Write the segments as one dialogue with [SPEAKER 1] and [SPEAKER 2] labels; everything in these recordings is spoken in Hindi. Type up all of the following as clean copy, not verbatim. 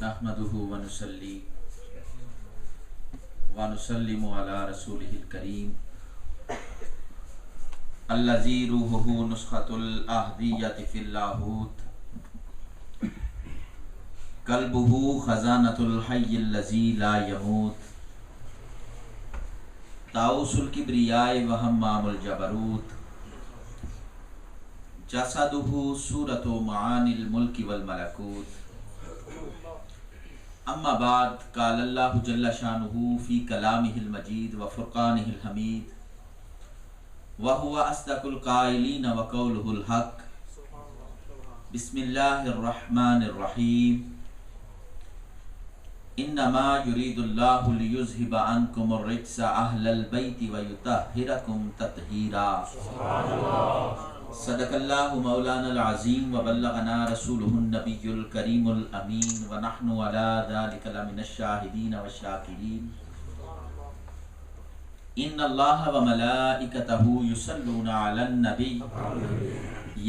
[SPEAKER 1] नहमदुहु व नुसल्ली व नुसल्लिमु अला रसूलिहिल करीम अल्लज़ी रूहुहु नुस्खतुल अहदिय्यति फिल लाहूत कल्बुहु खज़ानतुल हय्यिल लज़ी ला यमूत ताउसुल किब्रियाए व हम्मामुल जबरूत जसदुहु सूरतु मानिल मुल्की वल मलकूत अम्मा बाद क़ाल अल्लाहु जल्ला शानुहु फ़ी कलामिहिल मजीद व फ़ुरक़ानिहिल हमीद व हुवा अस्दक़ुल क़ाइलीन व क़ौलुहुल हक़ बिस्मिल्लाहिर रहमानिर रहीम इन्नमा युरीदुल्लाहु लियुज़हिबा अन्कुमुर रिज्सा अहलल बैति व युतहिरकुम तत्हीरा सदक़ल्लाहु मौलानल अज़ीम व बल्लगना रसूलुहुन नबियुल करीमुल अमीन व नहनु अला ज़ालिका लमिनश शाहिदीन व शाकिरीन इन्नल्लाहा व मलाइकतहु युसल्लूना अलन नबी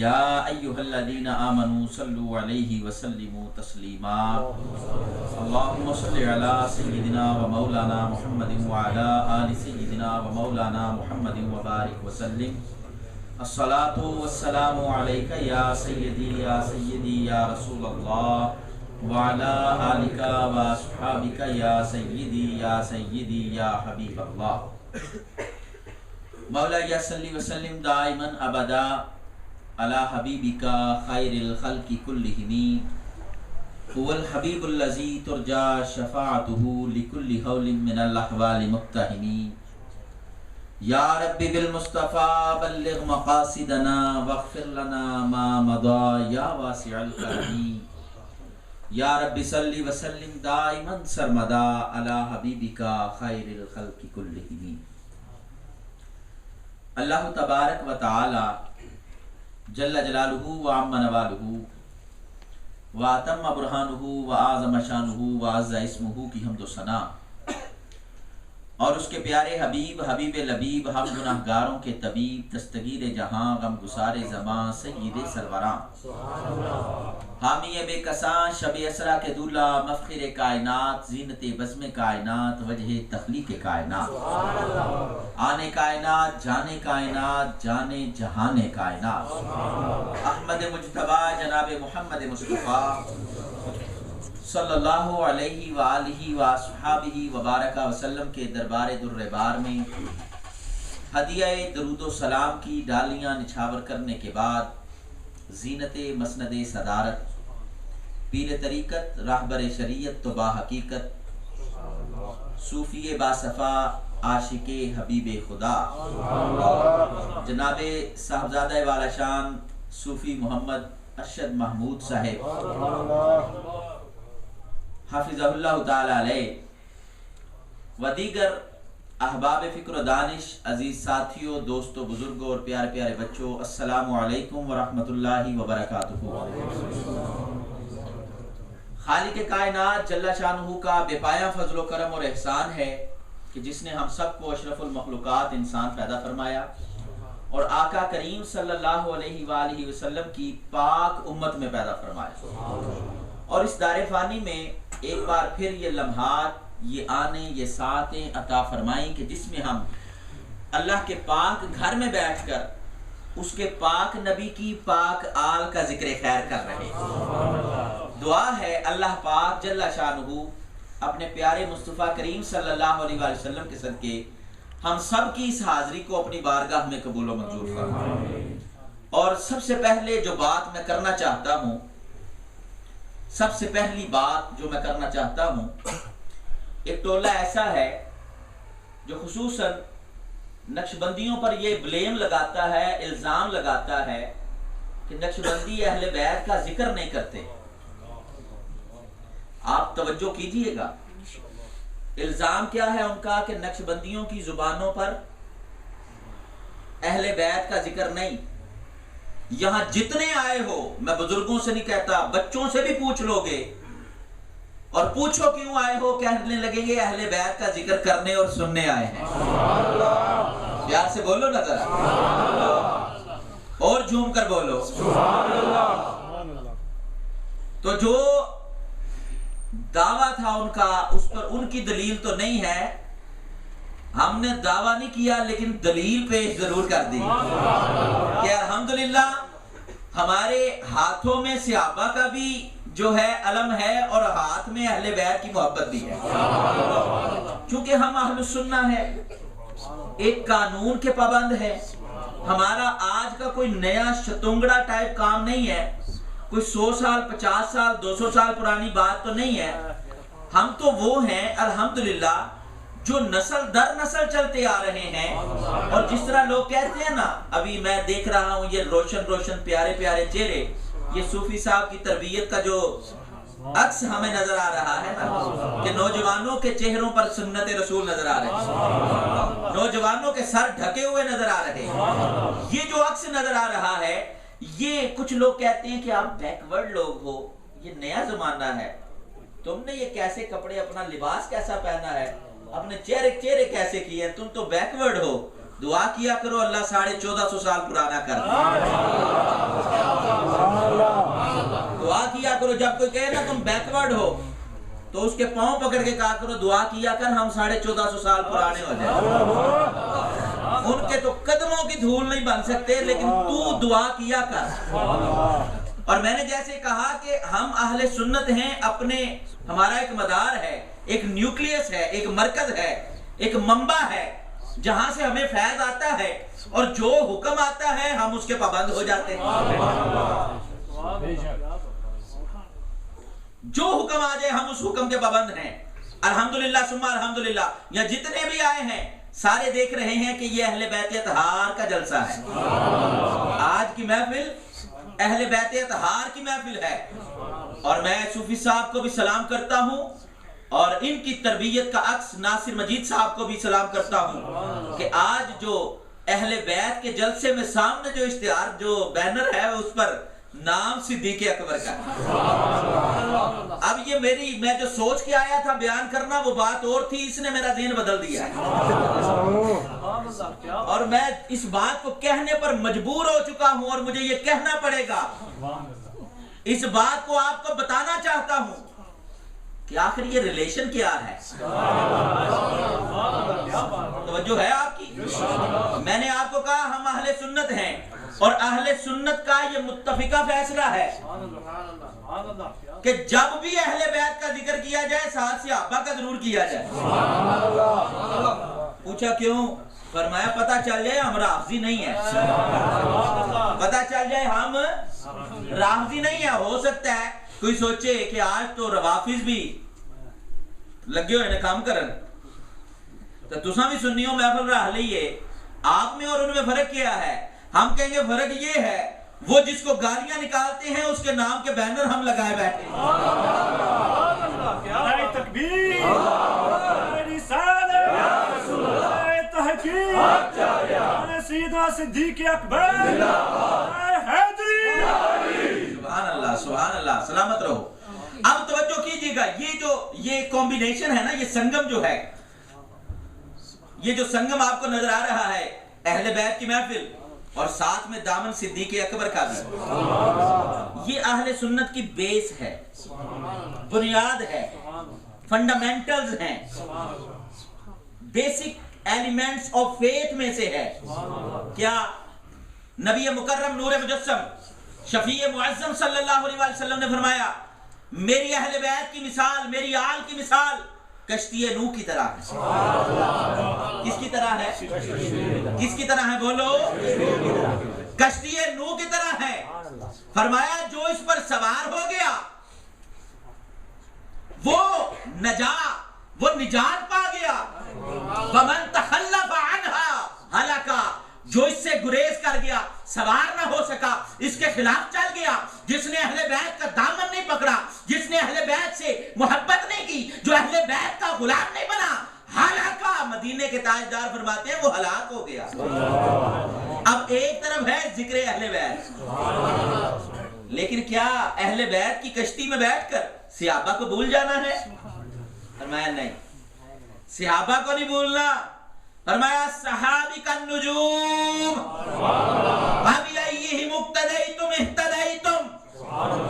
[SPEAKER 1] या अय्युहल्लज़ीना आमनू सल्लु अलैहि व सल्लिमू तस्लीमा अल्लाहुम्मा सल्लि अला सय्यिदिना व मौलाना मुहम्मदिन व अला आलि सय्यिदिना व मौलाना मुहम्मदिन व बारिक व सल्लिम अस्सलातु वस्सलामु अलैका या सय्यदी या रसूलल्लाह व अला आलिका व अस्हाबिका या सय्यदी या हबीबल्लाह मौला या सल्ली व सल्लिम दाइमन अबदा अला हबीबिका खैरिल खल्क़ि कुल्लिहिम हुवल हबीबुल लज़ी तुरजा शफ़ाअतुहु लिकुल्लि हौलिन मिनल अहवालि मुक्तहिमी या रब्बी बिल मुस्तफ़ा बल्लिग़ मक़ासिदना वग़फ़िर लना मा मदा या वासिअल करमी या रब्बी सल्ली व सल्लिम दाइमन सरमदा अला हबीबिका खैरिल खल्क़ि कुल्लिहिम। अल्लाह तबारक व तआला जल्ल जलालुहु व अम्मा नवालुहु व अतम्म बुरहानुहु व आज़म शानुहु व अज़्ज़ा इस्मुहु की हम्द व सना और उसके प्यारे हबीब हबीब लबीब हम गुनाहगारों के तबीब दस्तगीर जहां गम गुसारे ज़मां सय्यिद सरवरां हामी बेकसा शब असरा के दूल्हा मफ़ख़िर कायनात ज़ीनत बज़्म कायनात वजह तख़लीक़ कायनात आने कायनात जाने जहाने कायनात अहमद मुज्तबा जनाब मुहम्मद मुस्तफ़ा सल्लल्लाहु अलैहि व आलिहि व अस्हाबिहि व बारका वसल्लम के दरबार दुर्रबार में हदिया दरूद व सलाम की डालियां निछावर करने के बाद ज़ीनत मसनद सदारत पीर तरीक़त रहबर शरीयत तो बाहकीकत सूफ़ी बासफ़ा आशिक़े हबीब खुदा जनाब साहबज़ादा वाला शान सूफ़ी मोहम्मद अरशद महमूद साहेब हाफिज़हुल्लाह ताला अलैह व दीगर अहबाब फ़िक्र व दानिश अजीज़ साथियों दोस्तों बुज़ुर्गों और प्यारे प्यारे बच्चों अस्सलामु अलैकुम व रहमतुल्लाहि व बरकातुहू। खालिक़ कायनात जल्ला शानुहु का बेपाया फ़ज़्ल व करम और एहसान है कि जिसने हम सबको अशरफुल मखलूक़ात इंसान पैदा फरमाया और आका करीम सल्लल्लाहु अलैहि वालिहि वसल्लम की पाक उम्मत में पैदा फरमाया और इस दारे फ़ानी में एक बार फिर ये लम्हात ये आने ये सातें अता फरमाई कि जिसमें हम अल्लाह के पाक घर में बैठकर उसके पाक नबी की पाक आल का जिक्र खैर कर रहे हैं। दुआ है अल्लाह पाक जल्ला शानुहु अपने प्यारे मुस्तफ़ा करीम सल्लल्लाहु अलैहि वसल्लम के सदके हम सब की इस हाज़िरी को अपनी बारगाह में कबूल व मंजूर फरमाए। और सबसे पहले जो बात मैं करना चाहता हूँ, सबसे पहली बात जो मैं करना चाहता हूँ, एक टोला ऐसा है जो खुसूसन नक्शबंदियों पर ये ब्लेम लगाता है, इल्ज़ाम लगाता है कि नक्शबंदी अहले बैत का जिक्र नहीं करते। आप तवज्जो कीजिएगा, इल्ज़ाम क्या है उनका कि नक्शबंदियों की जुबानों पर अहले बैत का जिक्र नहीं। यहां जितने आए हो, मैं बुजुर्गों से नहीं कहता, बच्चों से भी पूछ लोगे और पूछो क्यों आए हो, कहने लगेंगे अहले बैत का जिक्र करने और सुनने आए हैं। प्यार से बोलो ना जरा, और झूम कर बोलो। तो जो दावा था उनका, उस पर उनकी दलील तो नहीं है। हमने दावा नहीं किया लेकिन दलील पेश जरूर कर दी कि अल्हम्दुलिल्लाह हमारे हाथों में सहाबा का भी जो है अलम है और हाथ में अहले बैत की मोहब्बत भी है। क्योंकि हम अहलुस सुन्ना है, एक कानून के पाबंद है। हमारा आज का कोई नया शतुंगड़ा टाइप काम नहीं है, कोई 100 साल 50 साल 200 साल पुरानी बात तो नहीं है। हम तो वो हैं अल्हम्दुलिल्लाह जो नस्ल दर नस्ल चलते आ रहे हैं। और जिस तरह लोग कहते हैं ना, अभी मैं देख रहा हूँ ये रोशन रोशन प्यारे प्यारे चेहरे, ये सूफी साहब की तरबियत का जो अक्स हमें नजर आ रहा है ना, कि नौजवानों के चेहरों पर सुन्नत रसूल नजर आ रहे हैं, नौजवानों के सर ढके हुए नजर आ रहे हैं, ये जो अक्स नजर आ रहा है, ये कुछ लोग कहते हैं कि आप बैकवर्ड लोग हो, ये नया जमाना है, तुमने ये कैसे कपड़े, अपना लिबास कैसा पहना है, अपने चेहरे कैसे किए, तुम तो बैकवर्ड हो। दुआ किया करो अल्लाह 1450 साल पुराना कर दे। दुआ किया करो, जब कोई कहे ना तुम बैकवर्ड हो तो उसके पांव पकड़ के कहा करो दुआ किया कर हम 1450 साल पुराने हो जाए। उनके तो कदमों की धूल नहीं बन सकते, लेकिन तू दुआ किया कर। और मैंने जैसे कहा कि हम अहले सुन्नत हैं, अपने हमारा एक मदार है, एक न्यूक्लियस है, एक मरकज है, एक मंबा है जहां से हमें फैज आता है, और जो हुक्म आता है हम उसके पाबंद हो जाते हैं। जो हुक्म आ जाए हम उस हुक्म के पाबंद हैं। अल्हम्दुलिल्लाह सुम्मा अल्हम्दुलिल्लाह। या जितने भी आए हैं सारे देख रहे हैं कि ये अहले बैत अतहार का जलसा है। आज की महफिल अहले बैत अतहार की महफिल है। और मैं सूफी साहब को भी सलाम करता हूं और इनकी तरबियत का अक्स नासिर मजीद साहब को भी सलाम करता हूं कि आज जो अहले बैत के जलसे में सामने जो इश्तिहार जो बैनर है उस पर नाम सिद्दीक़ अकबर का। अब ये मैं जो सोच के आया था बयान करना वो बात और थी, इसने मेरा ज़हन बदल दिया और मैं इस बात को कहने पर मजबूर हो चुका हूं और मुझे ये कहना पड़ेगा। इस बात को आपको बताना चाहता हूं कि आखिर ये रिलेशन क्या है। तवज्जो है आपकी? मैंने आपको कहा हम अहले सुन्नत हैं और अहले सुन्नत का ये मुत्तफिका फैसला है कि जब भी अहले बैत का जिक्र किया जाए साथ सहाबा का जरूर किया जाए। पूछा क्यों? फरमाया पता चल जाए हम राफ़ज़ी नहीं है, पता चल जाए हम राफ़ज़ी नहीं है। हो सकता है कोई सोचे कि आज तो रवाफिज भी लगे हुए काम करन, तो तुसा भी सुन्नी हो महफिल रह लीए। आप में और उनमें फर्क क्या है? हम कहेंगे फर्क ये है वो जिसको गालियां निकालते हैं उसके नाम के बैनर हम लगाए बैठे हैं। सुभान अल्लाह, सलामत रहो। अब तवज्जो कीजिएगा, ये कॉम्बिनेशन है ना, ये संगम जो है, ये जो संगम आपको नजर आ रहा है अहले बैत की महफिल और साथ में दामन सिद्दीक़ अकबर का भी, ये अहले सुन्नत की बेस है, बुनियाद है, फंडामेंटल्स हैं, बेसिक एलिमेंट्स ऑफ फेथ में से है। क्या नबी मुकर्रम नूर मुजस्सम शफीए मुअज़्ज़म सल्लल्लाहु अलैहि वसल्लम ने फरमाया मेरी अहले बैत की मिसाल, मेरी आल की मिसाल कश्ती नूह की तरह है। किसकी तरह है? किसकी तरह है? बोलो। कश्ती नूह की तरह है। फरमाया जो इस पर सवार हो गया वो निजात पा गया। वमन तखल्लफ अन्हा हलका, जो इससे गुरेज कर गया, सवार ना हो सका, इसके खिलाफ चल गया, जिसने अहले बैत का दामन नहीं पकड़ा, जिसने अहले बैत से मोहब्बत नहीं की, जो अहले बैत का गुलाम नहीं बना, हलाका, मदीने के ताजदार फरमाते हैं वो हलाक हो गया। अब एक तरफ है जिक्र अहले बैत, लेकिन क्या अहले बैत की कश्ती में बैठकर सहाबा को भूल जाना है? फरमाया नहीं, सहाबा को नहीं भूलना। फरमाया सहाबी का नुजूम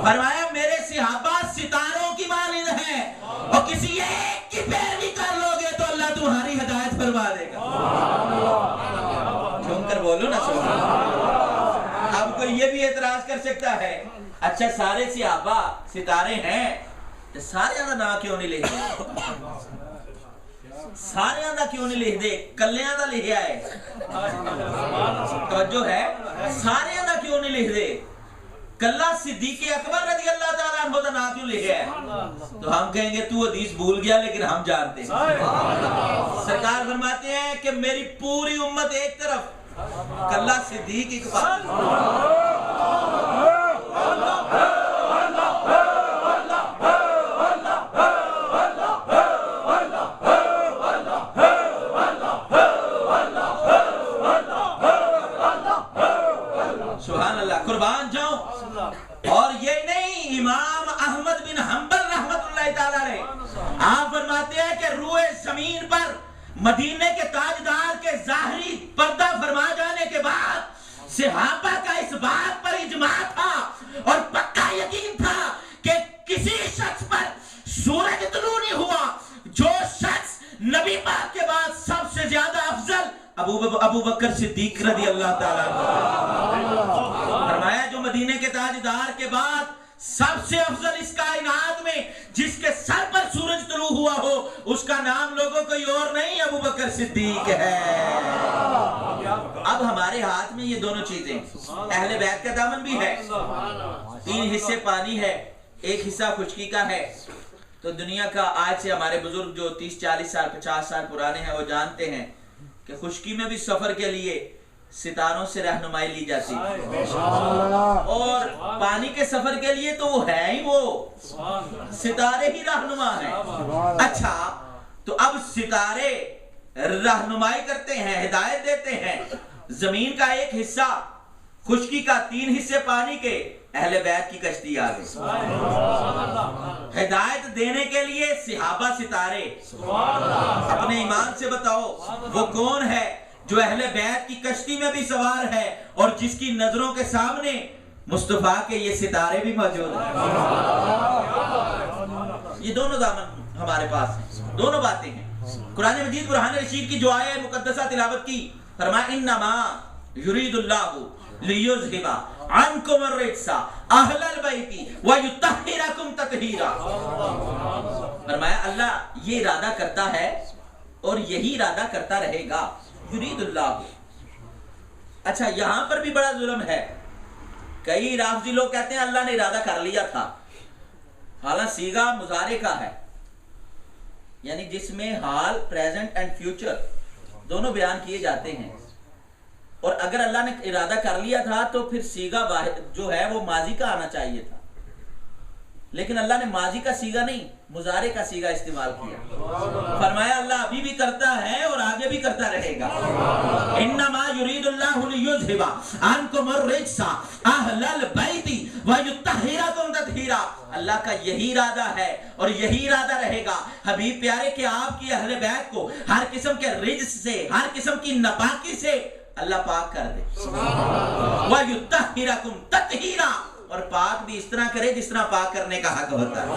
[SPEAKER 1] फरमाया मेरे सहाबा सितारों की मानिंद हैं किसी एक की पैरवी कर लोगे तो अल्लाह तुम्हारी हिदायत फरमा देगा। झूमकर बोलो ना सुभान अल्लाह। अब कोई ये भी एतराज कर सकता है, अच्छा सारे सहाबा सितारे हैं तो सारे का नाम क्यों नहीं लिखते? सारे का क्यों नहीं लिखते? कलियां का लिखा है, तवज्जो है, सारे का क्यों नहीं लिखते? कल्ला सिद्दीक़ अकबर रज़ी अल्लाह ताला अन्हु का नाम क्यों लिखा है? तो हम कहेंगे तू हदीस भूल गया, लेकिन हम जानते हैं। सरकार फरमाते हैं कि मेरी पूरी उम्मत एक तरफ, कल्ला सिद्दीक़ अकबर। सुभान अल्लाह, कुर्बान जाऊं। और ये नहीं, इमाम अहमद बिन हंबल रहमतुल्लाह ताला अलैह आप फरमाते हैं कि रूए जमीन पर मदीने के ताजदार के ज़ाहरी पर्दा फरमा जाने के बाद सहाबा का इस बात पर इजमा था और पक्का यकीन था कि किसी शख्स पर सूरज तुलू नहीं हुआ जो शख्स नबी पाक के बाद सबसे ज्यादा अफजल अबू बकर सिद्दीक रज़ी अल्लाह ताला फरमाया, जो मदीने के ताजदार के बाद सबसे अफजल इस कायनात में जिसके सर पर सूरज तुलू हुआ हो, उसका नाम लोगों कोई और नहीं अबू बकर सिद्दीक है। अब हमारे हाथ में ये दोनों चीजें, अहले बैत का दामन भी है, 3 हिस्से पानी है, 1 हिस्सा खुशकी का है। तो दुनिया का आज से हमारे बुजुर्ग जो 30-40 साल 50 साल पुराने हैं वो जानते हैं कि खुशकी में भी सफर के लिए सितारों से रहनुमाई ली जाती है, और पानी के सफर के लिए तो वो है ही वो सितारे ही रहनुमा हैं। अच्छा, तो अब सितारे रहनुमाई करते हैं, हिदायत देते हैं। जमीन का 1 हिस्सा खुशकी का, 3 हिस्से पानी के, अहले बैत की कश्ती आ गई। हिदायत देने के लिए सहाबा सितारे। अपने ईमान से बताओ वो कौन है जो अहले बैत की कश्ती में भी सवार है और जिसकी नजरों के सामने मुस्तफा के ये सितारे भी मौजूद हैं। ये दोनों दामन हमारे पास हैं, दोनों बातें हैं। कुरान मजीद कुरान रशीद की जो आयत मुकद्दसा तिलावत की, फरमाया इन्नमा युरीदुल्लाहु लियुज़हिबा अन्कुम अर्रिज्सा अहलल बैति व युतहिरकुम तत्हीरा। फरमाया अल्लाह ये इरादा करता है और यही इरादा करता रहेगा, युरीदुल्लाहु। अच्छा, यहां पर भी बड़ा जुल्म है। कई राफजी लोग कहते हैं अल्लाह ने इरादा कर लिया था, हालांकि सीगा मुजारे का है, यानी जिसमें हाल, प्रेजेंट एंड फ्यूचर दोनों बयान किए जाते हैं। और अगर अल्लाह ने इरादा कर लिया था तो फिर सीगा जो है वो माजी का आना चाहिए था, लेकिन अल्लाह ने माजी का सीगा नहीं, मुजारे का सीगा इस्तेमाल किया। फरमाया अल्लाह अभी भी करता है और आगे भी करता रहेगा। इन्नमा युरीदुल्लाहु लियुज़हिबा अन्कुम अर्रिज्सा अहलल बैति व युतहिरकुम तत्हीरा। अल्लाह का यही इरादा है और यही इरादा रहेगा हबीब प्यारे के आपकी अहले बैत को हर किस्म के रिज्स से, हर किस्म की नापाकी से अल्लाह पाक कर दे। व युतहिरकुम तत्हीरा, और पाक भी इस तरह करे जिस तरह पाक करने का हक होता है।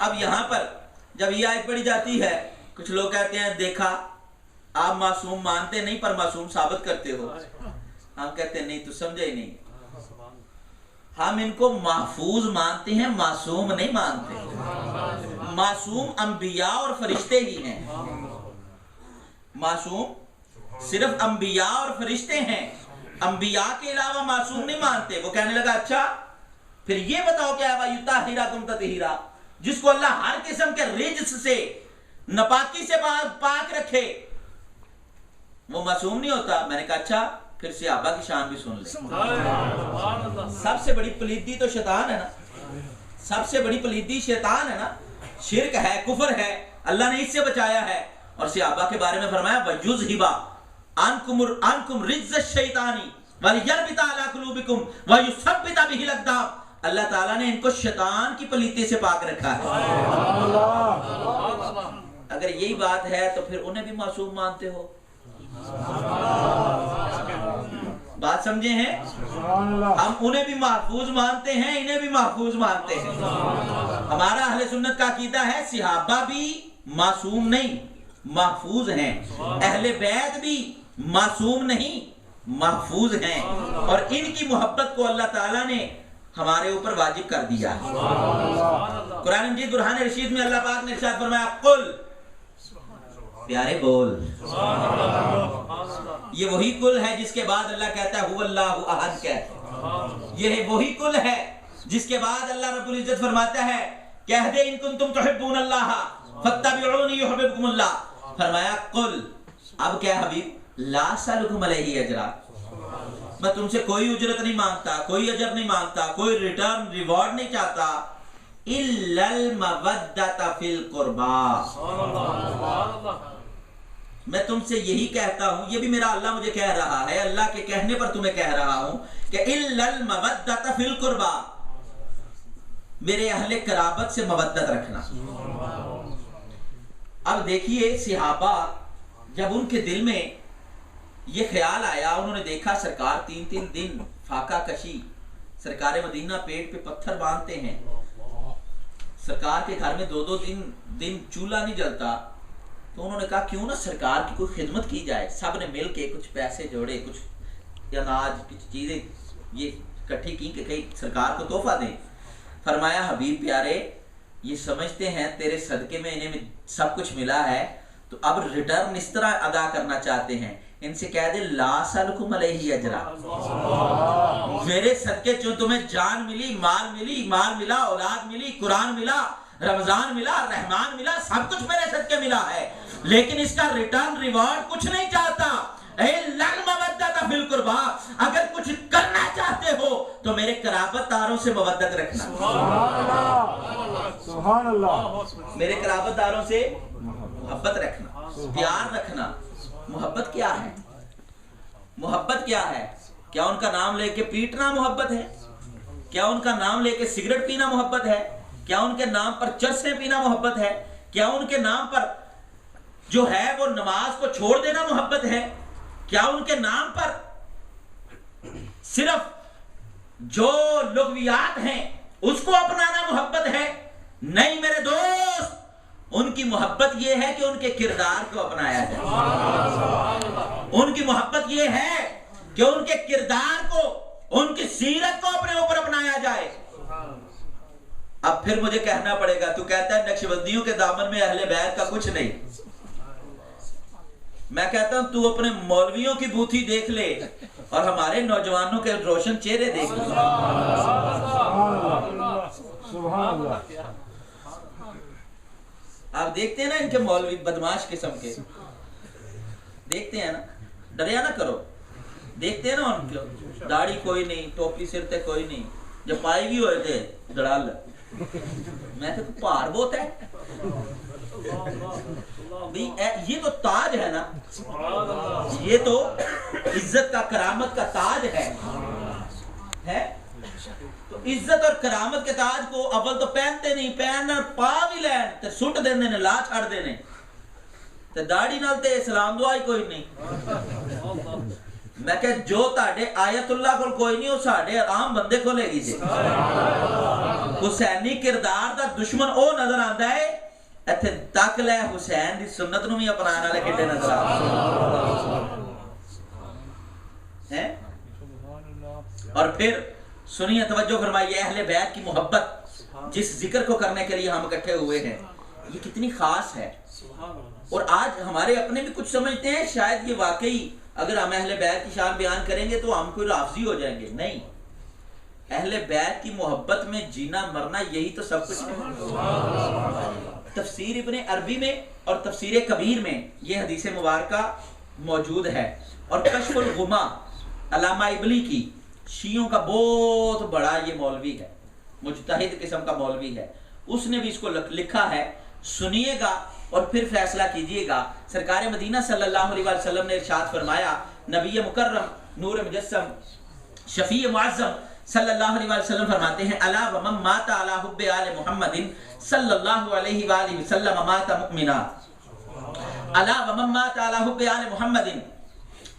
[SPEAKER 1] अब यहाँ पर जब ये आयत पढ़ी जाती है, कुछ लोग कहते हैं देखा आप मासूम मानते नहीं पर मासूम साबित करते हो। हम कहते हैं नहीं, तो समझे ही नहीं, हम इनको महफूज मानते हैं, मासूम नहीं मानते। मासूम अंबिया और फरिश्ते ही हैं। मासूम सिर्फ अंबिया और फरिश्ते हैं, अंबिया के अलावा मासूम नहीं मानते। वो कहने लगा अच्छा फिर ये बताओ क्या है, युतहिरकुम तत्हीरा, जिसको अल्लाह हर किस्म के रिज्स से, नापाकी से पाक रखे, वो मासूम नहीं होता। मैंने कहा अच्छा फिर सहाबा की शान भी सुन ले। सबसे बड़ी पलीदी तो शैतान है ना, सबसे बड़ी पलीदी शैतान है ना, शिर्क है, कुफर है, अल्लाह ने इससे बचाया है। और सहाबा के बारे में फरमाया वयुज़हिबा अन्कुम रिज्ज़ शैतानी वलियरबिता अला कुलूबिकुम व युसब्बिता बिहिल अक़दाम। अल्लाह ताला ने इनको शैतान की पलीती से पाक रखा है। अगर यही बात है तो फिर उन्हें भी मासूम मानते हो। बात समझे हैं? हम उन्हें भी महफूज मानते हैं, इन्हें भी महफूज मानते हैं। हमारा अहले सुन्नत का अकीदा है सिहाबा भी मासूम नहीं, महफूज हैं, अहले बैत भी मासूम नहीं, महफूज हैं, और इनकी मोहब्बत को अल्लाह ताला ने हमारे ऊपर वाजिब कर दिया। कुरान मजीद बुरहान रशीद में अल्लाह पाक ने इरशाद फरमाया, कुल, प्यारे बोल। ये वही कुल है जिसके बाद अल्लाह कहता है हुवल्लाहु अहद कहते। ये वही कुल है जिसके बाद अल्लाह रब्बुल इज्जत फरमाता है, कह दे इन कुंतुम तुहिब्बूनल्लाह फत्तबिऊनी युहिब्बुकुमुल्लाह। फरमाया कुल, अब क्या हबीब, ला असअलुकुम अलैहि अजरा, मैं तुमसे कोई उजरत नहीं मांगता, कोई अजर नहीं मांगता, कोई रिटर्न रिवॉर्ड नहीं चाहता, इल्लल मवद्दत फिल कुर्बा। मैं तुमसे यही कहता हूं, ये भी मेरा अल्लाह मुझे कह रहा है, अल्लाह के कहने पर तुम्हें कह रहा हूं कि इल्लल मवद्दत फिल कुर्बा, मेरे अहले कराबत से मवद्दत रखना। अब देखिए सिहाबा, जब उनके दिल में ये ख्याल आया, उन्होंने देखा सरकार 3-3 दिन फाका कशी, सरकार मदीना पेट पे पत्थर बांधते हैं, सरकार के घर में 2-2 दिन चूल्हा नहीं जलता, तो उन्होंने कहा क्यों ना सरकार की कोई खिदमत की जाए। सब ने मिल के कुछ पैसे जोड़े, कुछ अनाज, कुछ चीजें ये इकट्ठी की कि कहीं सरकार को तोहफा दें। फरमाया हबीब प्यारे, ये समझते हैं तेरे सदके में इन्हें सब कुछ मिला है, तो अब रिटर्न इस तरह अदा करना चाहते हैं, इनसे कह दे ला असअलुकुम अलैहि अजरा, मेरे सदके जो तुम्हें जान मिली, माल मिला, औलाद मिली, कुरान मिला, रमजान मिला, रहमान मिला, सब कुछ मेरे सदके मिला है, लेकिन इसका रिटर्न रिवॉर्ड कुछ नहीं चाहता। फिल कुर्बा, अगर कुछ करना चाहते हो तो मेरे कराबतदारों से मोहब्बत रखना। सुभान अल्लाह। मेरे कराबतदारों से मोहब्बत रखना, प्यार रखना। मोहब्बत क्या है? मोहब्बत क्या है? क्या उनका नाम लेके पीटना मोहब्बत है? क्या उनका नाम लेके सिगरेट पीना मोहब्बत है? क्या उनके नाम पर चरसे पीना मोहब्बत है? क्या उनके नाम पर जो है वो नमाज को छोड़ देना मोहब्बत है? क्या उनके नाम पर सिर्फ जो लुग़वियात हैं उसको अपनाना मोहब्बत है? नहीं मेरे दोस्त, उनकी मोहब्बत यह है कि उनके किरदार को अपनाया जाए। उनकी मोहब्बत यह है कि उनके किरदार को, उनकी सीरत को अपने ऊपर अपनाया जाए। अब फिर मुझे कहना पड़ेगा, तू कहता है नक्शबंदियों के दामन में अहले बैत का कुछ नहीं। मैं कहता हूं तू अपने मौलवियों की बूथी देख ले और हमारे नौजवानों के रोशन चेहरे देख ले। आप देखते हैं ना इनके मौलवी बदमाश किस्म के, देखते हैं ना, डरिया ना करो। देखते हैं ना उनके दाढ़ी कोई नहीं, टोपी सिर ते कोई नहीं, जब पाई भी हुए थे दड़ाल, मैं तो भार बहुत है। ये तो ताज है ना, ये तो इज्जत का, करामत का ताज है? तो इज्जत और करामत के ताज को अव्वल तो पहनते नहीं, पहन पा भी लैन ते सुट देने ने, ला छड़ देने ते दाढ़ी नाल ते सलाम दुआ ही कोई नहीं। मैं कह जो ताडे आयतुल्लाह कोल कोई नहीं, वो साडे आम बंदे को लेगी जी। हुसैनी किरदार दा दुश्मन ओ नजर आंदा है, इत्थे तक ले हुसैन दी सुन्नत नूं भी अपनाने वाले किड्डे नजर हैं। और फिर सुनिए, तवज्जो फरमाइए, अहले बैत की मोहब्बत जिस जिक्र को करने के लिए हम इकट्ठे हुए हैं, ये कितनी खास है। और आज हमारे अपने भी कुछ समझते हैं शायद ये वाकई अगर हम अहले बैत की शान बयान करेंगे तो हम कोई राफजी हो जाएंगे। नहीं, अहले बैत की मोहब्बत में जीना मरना यही तो सब कुछ है। तफसीर इब्ने अरबी में और तफसीर कबीर में ये हदीस मुबारका मौजूद है। और कश्फुल गुमा अल्लामा इबली की, शियों का बहुत बड़ा ये मौलवी है, मुजतहिद किस्म का मौलवी है, उसने भी इसको लिखा है। सुनिएगा और फिर फैसला कीजिएगा। सरकार मदीना सल्लल्लाहु अलैहि वसल्लम ने इरशाद फरमाया, नबी मुकर्रम नूर मुजस्सम शफी मुअज़्ज़म सल्लल्लाहु अलैहि वसल्लम फरमाते हैं, अला व मम माता अला हुब्बि आले मुहम्मदिन सल्लल्लाहु अलैहि वसल्लम माता मुमिना, अला व मम माता अला हुब्बि आले मुहम्मदिन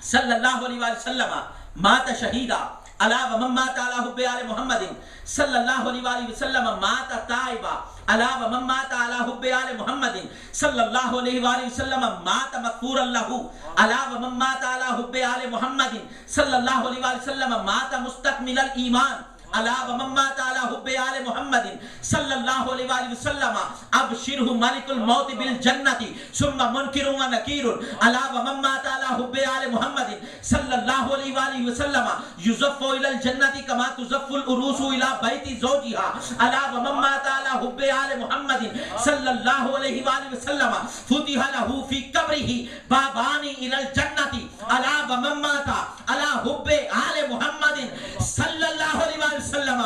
[SPEAKER 1] सल्लल्लाहु अलैहि वसल्लम माता शहीदा, अला व मम माता अला हुब्बि आले मुहम्मदिन सल्लल्लाहु अलैहि वसल्लम माता ताइबा, अला व मन मात अला हुब्बे आले मुहम्मदिन सल्लल्लाहु अलैहि वसल्लम मात मगफूरन लहू अला व मन मात अला हुब्बे आले मुहम्मदिन सल्लल्लाहु अलैहि वसल्लम मात मुस्तकमिलल ईमान अला व मन मात अला हुब्बे आले मुहम्मदिन सल्लल्लाहु अलैहि वसल्लम अबशिरहु मलिकुल मौत बिल जन्नति सुम्मा मुनकिरुन व नकीरुन अला व मन मात अला हुब्बे आले मुहम्मदिन सल्लल्लाहु अलैहि वसल्लम युज़फ़्फ़ु इलल जन्नति कमा तुज़फ़्फ़ुल उरूसु इला बैति ज़ौजिहा अला व मन मात अला हुब्बे आले मुहम्मदिन सल्लल्लाहु अलैहि वसल्लम फुतिहा लहू फी कब्रिही बाबानी इलल जन्नति अला व मन मात अला हुब्बे आले मुहम्मदिन सल्लल्लाहु अलैहि वसल्लम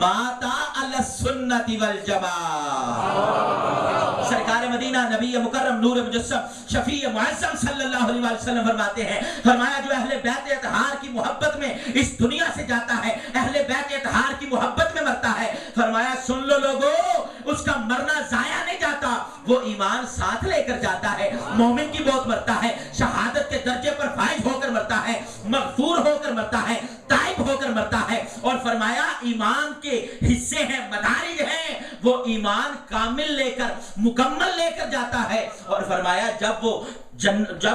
[SPEAKER 1] माता अला सुन्नति वल जमाअत। सरकार मदीना नबी मुकर्रम नूर मुजस्सम शफी मुअज़्ज़म सल्लल्लाहु अलैहि वसल्लम फरमाते हैं, फरमाया जो अहले बैत अतहार की मोहब्बत में इस दुनिया से जाता है, अहले बैत अतहार की मोहब्बत में मरता है, फरमाया सुन लो लोगों, उसका मरना जाया नहीं जाता, वो ईमान साथ लेकर जाता है। मोमिन की मौत मरता है, शहादत के दर्जे पर फाइज होकर मरता है, मगफूर होकर मरता है, ताइब होकर मरता है। और फरमाया ईमान के हिस्से हैं, मदारिज हैं, वो ईमान कामिल लेकर मुकम्मल लेकर जाता है। और फरमाया जब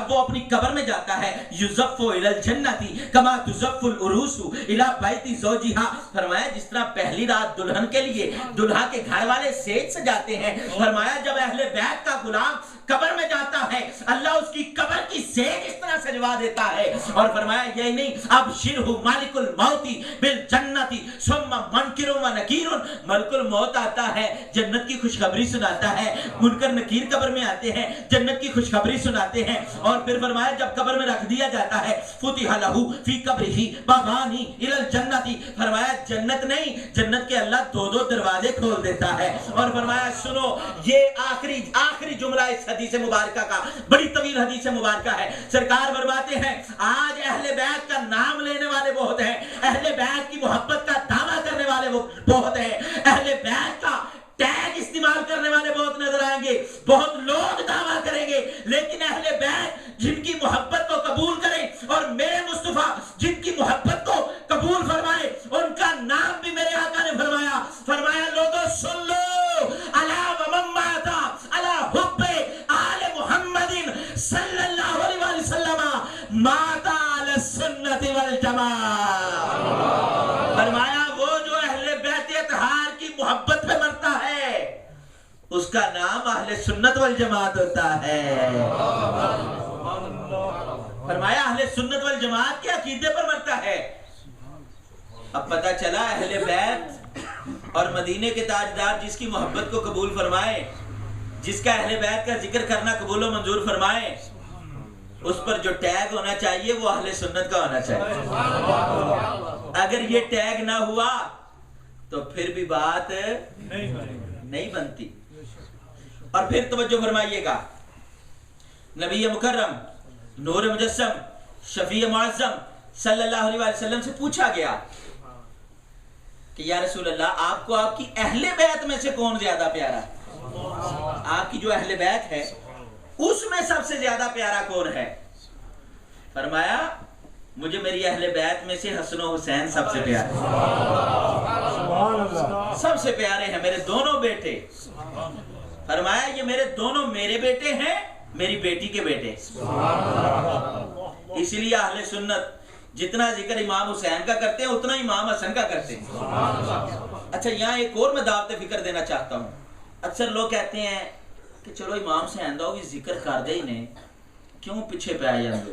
[SPEAKER 1] वो अपनी कब्र में जाता है, युज़फ़्फ़ु इलल जन्नति कमा तुज़फ़्फ़ुल उरूसु इला बैति ज़ौजिहा, फरमाया जिस तरह पहली रात दुल्हन के लिए दुल्हा के घर वाले सेज सजाते हैं, फरमाया जब अहले बैत का गुलाम कब्र में जाता है, अल्लाह उसकी कब्र की सेज इस तरह सजवा देता है। और फरमाया यही नहीं, अबशिरहु मालिकुल मौती बिल जन्नति सुम्मा मुनकिरुन व नकीरुन, मलकुल मौत आता है, जन्नत की खुशखबरी सुनाता है, मुनकर नकीर कब्र में आते हैं, जन्नत की खुशखबरी सुनाते हैं। और फिर फरमाया जब कब्र में रख दिया जाता है, फुतिहा लहू फी कब्रिही बाबानी इलल जन्नति, फरमाया जन्नत नहीं, जन्नत के अल्लाह दो दरवाजे खोल देता है। और फरमाया सुनो, ये आखिरी जुमला इस हदीस मुबारका का, बड़ी तवील हदीस मुबारका है। सरकार फरमाते हैं आज अहले बैत का नाम लेने वाले बहुत हैं, अहले बैत की मोहब्बत का दावा करने वाले बहुत हैं, अहले बैत का टैग इस्तेमाल करने वाले बहुत नजर आएंगे, बहुत लोग दावा करेंगे, लेकिन अहले बैत जिनकी मोहब्बत को कबूल करें और मेरे मुस्तफा जिनकी मोहब्बत को कबूल फरमाए, उनका नाम भी मेरे आका ने फरमाया लोगों सुन लो, अला व मन माता अला हुब्बे आले मुहम्मदिन सल्लल्लाहु अलैहि वसल्लम माता अला सुन्नति वल जमाअत। फरमाया वो जो अहले बैत अतहार की मोहब्बत में मरता है, उसका नाम अहले सुन्नत वल जमाअत होता है। फरमाया अहले सुन्नत वल जमाअत के अकीदे पर मरता है। अब पता चला अहले बैत और मदीने के ताजदार जिसकी मोहब्बत को कबूल फरमाए, जिसका अहले बैत का जिक्र करना कबूल और मंजूर फरमाए, उस पर जो टैग होना चाहिए वो अहले सुन्नत का होना चाहिए। अगर ये टैग ना हुआ तो फिर भी बात नहीं बनती। और फिर तवज्जो फरमाइएगा, नबी मुकर्रम नूर मुजस्सम शफी मुअज़्ज़म सल्लल्लाहु अलैहि वसल्लम से पूछा गया कि या रसूल अल्लाह, आपको आपकी अहले बैत में से कौन ज्यादा प्यारा है? आपकी जो अहले बैत है उसमें सबसे ज्यादा प्यारा कौन है? फरमाया मुझे मेरी अहले बैत में से हसन और हुसैन सबसे प्यारे, सबसे प्यारे हैं मेरे दोनों बेटे। फरमाया ये मेरे दोनों मेरे बेटे हैं, मेरी बेटी के बेटे। इसलिए अहले सुन्नत जितना जिक्र इमाम हुसैन का करते हैं उतना इमाम हसन का करते हैं। अच्छा, यहाँ एक और मैं दावत फिक्र देना चाहता हूँ। अक्सर लोग कहते हैं कि चलो इमाम हुसैन दा भी जिक्र कर दे ही नहीं, क्यों पीछे पे आ जाते?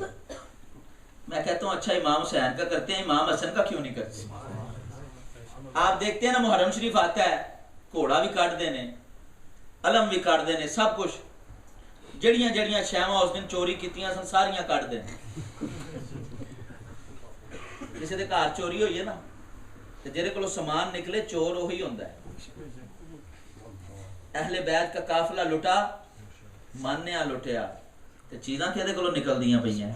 [SPEAKER 1] मैं कहता हूँ अच्छा इमाम हुसैन का करते हैं, इमाम हसन का क्यों नहीं करते? आप देखते हैं ना, मुहर्रम शरीफ आता है, घोड़ा भी काट देने, अलम भी काट देने, सब कुछ जड़ियां जड़ियां शैवा उस दिन चोरी कीतियां सन सारियां काट देने। किसी के घर चोरी हुई है ना, तो जेरे को समान निकले चोर वही होता है। अहले बैत का काफिला लुटा, मान्या लुटिया, तो चीज़ां किहदे कोलों निकलदियां पईयां।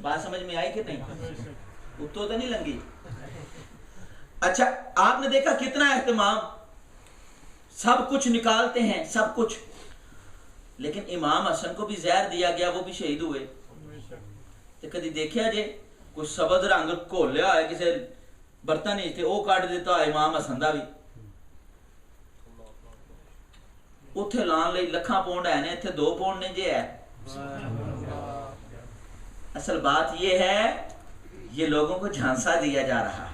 [SPEAKER 1] बात समझ में आई कि नहीं? उत्तों तो नहीं लंगी। अच्छा, आपने देखा कितना एहतमाम, सब कुछ निकालते हैं, सब कुछ, लेकिन इमाम हसन को भी जहर दिया गया, वो भी शहीद हुए। तो कभी देखा जे कोई सबद रंग घोलिया है किसी बर्तन ही थे, वो काट दिता इमाम हसन दा भी। उत्थे लाने लई लखां पौंड है ने, इत्थे 2 पौंड ने जे है। असल बात ये है, ये लोगों को झांसा दिया जा रहा है।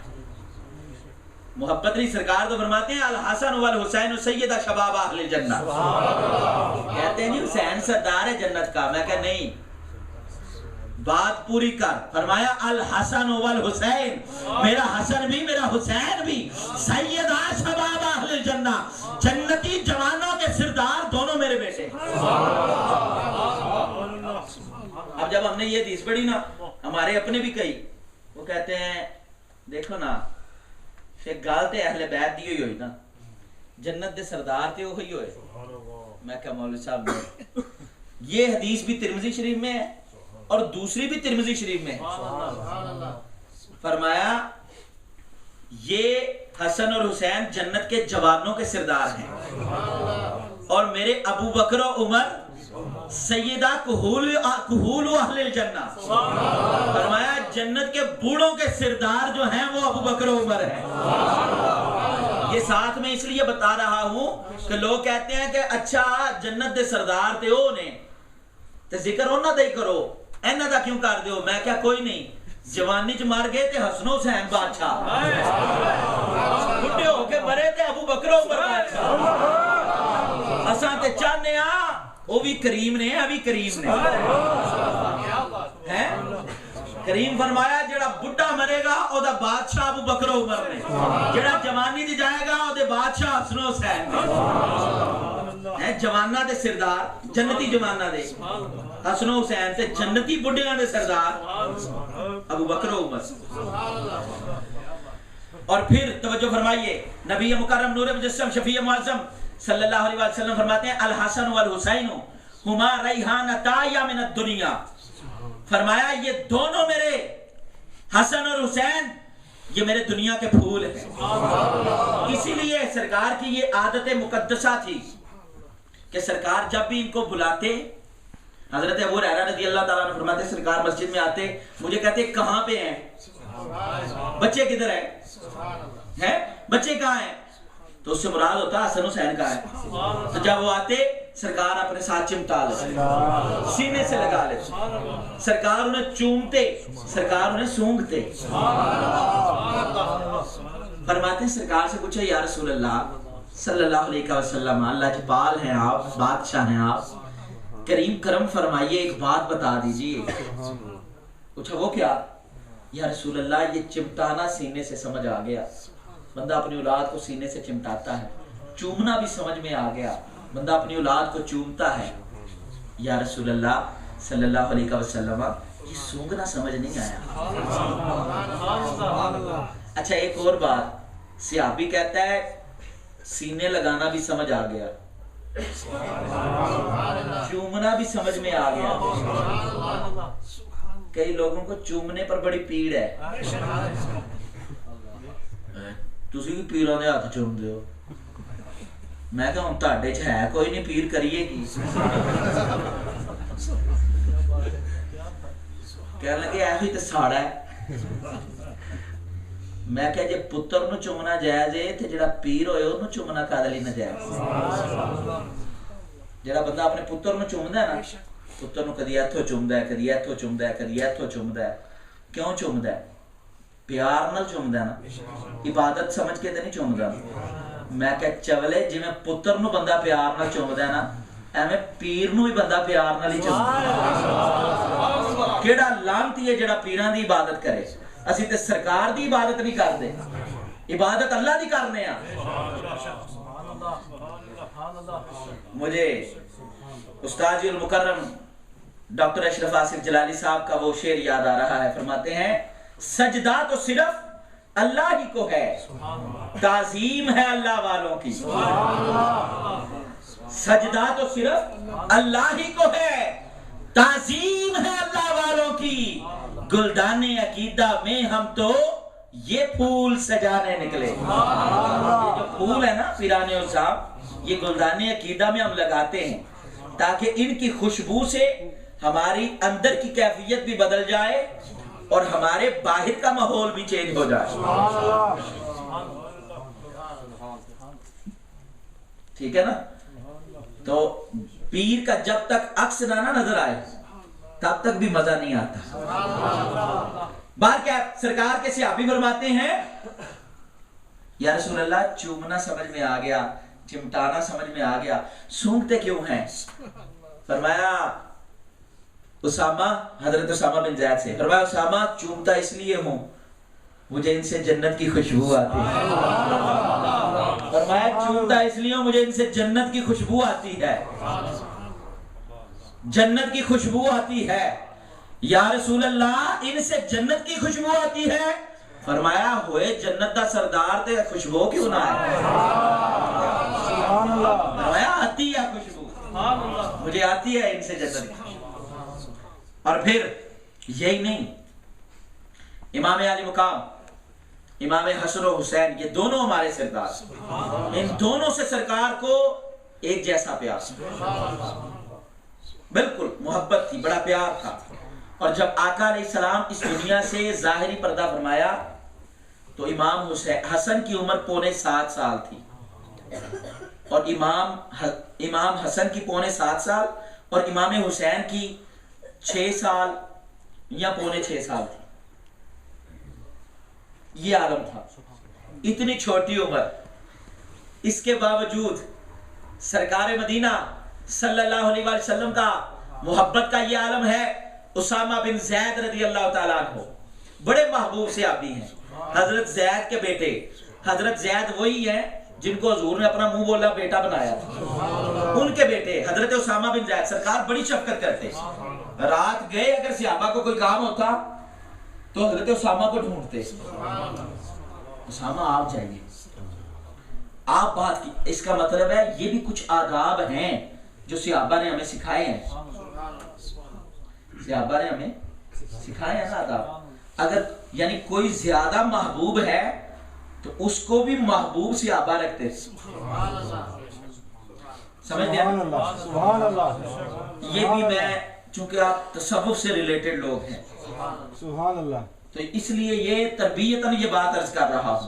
[SPEAKER 1] मोहब्बत नहीं, सरकार तो फरमाते हैं अल हसन वल हुसैन सैयदा शबाब अहले जन्नत। कहते हैं जी हुसैन सरदार है जन्नत का। मैं कहा नहीं, बात पूरी कर। फरमाया अल हसन वल हुसैन, मेरा हसन भी मेरा हुसैन भी सैयदा शबाब अहले जन्नत, जन्नती जवानों के सरदार दोनों मेरे बेटे। अब जब हमने ये हदीस पढ़ी ना, हमारे अपने भी कई वो कहते हैं देखो ना फिर गल ते अहले बैत दी हुई ना, जन्नत दे सरदार ते वही होए। मैं क्या मौलवी साहब, ये हदीस भी तिरमिज़ी शरीफ में है और दूसरी भी तिरमिज़ी शरीफ में है। फरमाया ये हसन और हुसैन जन्नत के जवानों के सरदार हैं और मेरे अबू बकर और उमर सैयदा कुहूल अहले जन्नत। फरमाया जन्नत के बूढ़ों के सरदार जो हैं वो अबू बकर और उमर हैं। ये साथ में इसलिए बता रहा हूं कि लोग कहते हैं कि अच्छा जन्नत के सरदार थे वो ने ते जिक्र उन्हां दा ही करो, इन्हां दा क्यों कर दियो। मैं क्या कोई नहीं, जवानी च मर गए ते हसन हुसैन बादशाह, बुढ़े होके मरे ते अबू बकर और उमर बादशाह। असां ते चाहने आ वो भी करीम ने, अभी करीम ने हैं। करीम फरमाया जेड़ा बुढ़ा मरेगा ओदा बादशाह अबू बकर और उमर ने, जेड़ा जवानी च जाएगा ओदे बादशाह हसन हुसैन ने। हैं जवाना दे सरदार, जन्नती जवाना दे हसन हुसैन ते जन्नती बुढ़ियां दे सरदार अबू बकर और उमर। और फिर तवज्जो फरमाइए, नबी मुकर्रम नूर मुजस्सम शफी मुअज़्ज़म सल्लल्लाहु अलैहि वसल्लम फरमाते हैं अल हसन वल हुसैन हुमा रैहानता मिन दुनिया। फरमाया ये दोनों मेरे हसन और हुसैन ये मेरे दुनिया के फूल हैं। इसीलिए सरकार की ये आदत मुकद्दसा थी कि सरकार जब भी इनको बुलाते, हजरत अबू हुरैरा रज़ी अल्लाह ताला अन्हु फरमाते सरकार मस्जिद में आते, मुझे कहते कहां पे हैं, बच्चे किधर हैं, बच्चे कहां हैं, तो उससे मुराद होता हसन हुसैन का है। तो जब वो आते सरकार अपने साथ चिमटा लेते, सीने से लगा लेते, सरकार उन्हें चूमते, सरकार उन्हें सूंघते। फरमाते सरकार से पूछे या रसूल अल्लाह सल्लल्लाहु अलैहि वसल्लम, अल्लाह के पाल हैं आप, बादशाह हैं आप, करीम करम फरमाइए एक बात बता दीजिए। पूछा वो क्या? या रसूल अल्लाह ये चिमटाना सीने से समझ आ गया, बंदा अपनी औलाद को सीने से चिमटाता है। चूमना भी समझ में आ गया, बंदा अपनी औलाद को चूमता है। या रसूल अल्लाह सल्लल्लाहु अलैहि वसल्लम ये सूंघना समझ नहीं आया। अच्छा एक और बात, सहाबी कहता है सीने लगाना भी समझ आ गया, चूमना भी समझ में आ गया। कई लोगों को चूमने पर बड़ी पीड़ है। तुसी भी पीरां दे हाथ चूमदे हो, मैं कहा हुण तुहाडे च है कोई नहीं, पीर करिए की। कहने लगे ऐ ही तो साड़ा है। मैं क्या जे पुत्र नूं चूमना जायज़ है ते जेड़ा पीर होए ओनूं चूमना काहदे लई नाजायज़? जेड़ा बंदा अपने पुत्र नूं चूमदा है ना, पुत्र नूं कदी इत्थों चूमदा है, कदी इत्थों चूमदा है, कदी इत्थों चूमदा है, क्यों चूमदा है? प्यार नाल चूमदा ना, इबादत समझ के ते नहीं चूमदा। मैं क्या चवले जिवें पुत्र नूं बंदा प्यार नाल चूमदा है ना, एवें पीर नूं भी बंदा प्यार नाल ही चूमदा। केड़ा लानती है जेड़ा पीरां दी इबादत करे। असीं ते सरकार दी इबादत नहीं करदे, इबादत अल्लाह दी करने आ। मुझे उस्ताद जी मुकर्रम डॉक्टर अशरफ आसिफ जलाली साहब का वो शेर याद आ रहा है। फरमाते हैं सजदा तो सिर्फ अल्लाह ही को है, ताजीम है अल्लाह वालों की। सजदा तो सिर्फ अल्लाह ही को है, ताजीम है अल्लाह वालों की। गुलदाने अकीदा में हम तो ये फूल सजाने निकले। ये जो फूल है ना पिराने और साहब, ये गुलदाने अकीदा में हम लगाते हैं ताकि इनकी खुशबू से हमारी अंदर की कैफियत भी बदल जाए और हमारे बाहर का माहौल भी चेंज हो जाए। ठीक है ना? तो पीर का जब तक अक्स ना नजर आए तब तक भी मजा नहीं आता। बार क्या सरकार के सहाबी फरमाते हैं, या रसूल अल्लाह चूमना समझ में आ गया, चिमटाना समझ में आ गया, सूंघते क्यों हैं? फरमाया उसामा, हजरत उसामा बिन ज़ैद से फरमाया, उसामा चूमता इसलिए हूं मुझे इनसे जन्नत की खुशबू आती है। फरमाया चूमता इसलिए मुझे इनसे जन्नत की खुशबू आती है, जन्नत की खुशबू आती है। या रसूल अल्लाह इनसे जन्नत की खुशबू आती है? फरमाया होए जन्नत दा सरदार ते खुशबू क्यों ना है? फरमाया आती है खुशबू, मुझे आती है इनसे जन्नत की खुशबू। और फिर यही नहीं, इमाम अली मुकाम, इमाम हसन और हुसैन, ये दोनों हमारे सरदार, इन दोनों से सरकार को एक जैसा प्यार, बिल्कुल मोहब्बत थी, बड़ा प्यार था। और जब आका अलैहिस्सलाम इस दुनिया से जाहिरी पर्दा फरमाया तो इमाम हसन की उम्र पौने 7 साल थी और इमाम हसन की पौने 7 साल और इमाम हुसैन की 6 साल या पौने 6 साल थी। ये आलम था, इतनी छोटी उम्र। इसके बावजूद सरकार मदीना सल्लल्लाहु अलैहि वसल्लम का मोहब्बत का ये आलम है। उसामा बिन ज़ैद रज़ी अल्लाह ताला अन्हु बड़े महबूब सहाबी हैं। हजरत ज़ैद के बेटे, हजरत ज़ैद वही हैं जिनको हुजूर ने अपना मुंह बोला बेटा बनाया था, उनके बेटे हजरत उसामा बिन ज़ैद। सरकार बड़ी शफकत करते, रात गए अगर सहाबा को कोई काम होता तो हजरत उसामा को ढूंढते, उसामा आप जाइए, आप बात की। इसका मतलब है ये भी कुछ आदाब हैं जो सहाबा ने हमें सिखाए हैं, सहाबा ने हमें सिखाए हैं ना आदाब। अगर यानी कोई ज्यादा महबूब है तो उसको भी महबूब सहाबा रखते, समझ गए? ये भी मैं, चूंकि आप तसव्वुफ से रिलेटेड लोग हैं, सुभान अल्लाह, तो इसलिए ये तरबियतन ये बात अर्ज कर रहा हूं।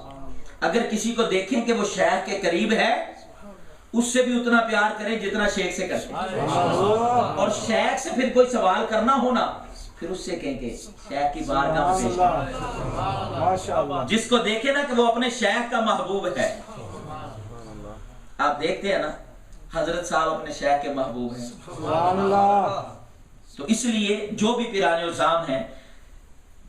[SPEAKER 1] अगर किसी को देखें कि वो शेख के करीब है, उससे भी उतना प्यार करें जितना शेख से करते हैं। और शेख से फिर कोई सवाल करना हो ना, फिर उससे कहेंगे शेख की बारगाह में पेश करें। जिसको देखे ना कि वो अपने शेख का महबूब है। आप देखते हैं ना हजरत साहब अपने शेख के महबूब हैं। तो इसलिए जो भी पिराने उज़ाम हैं,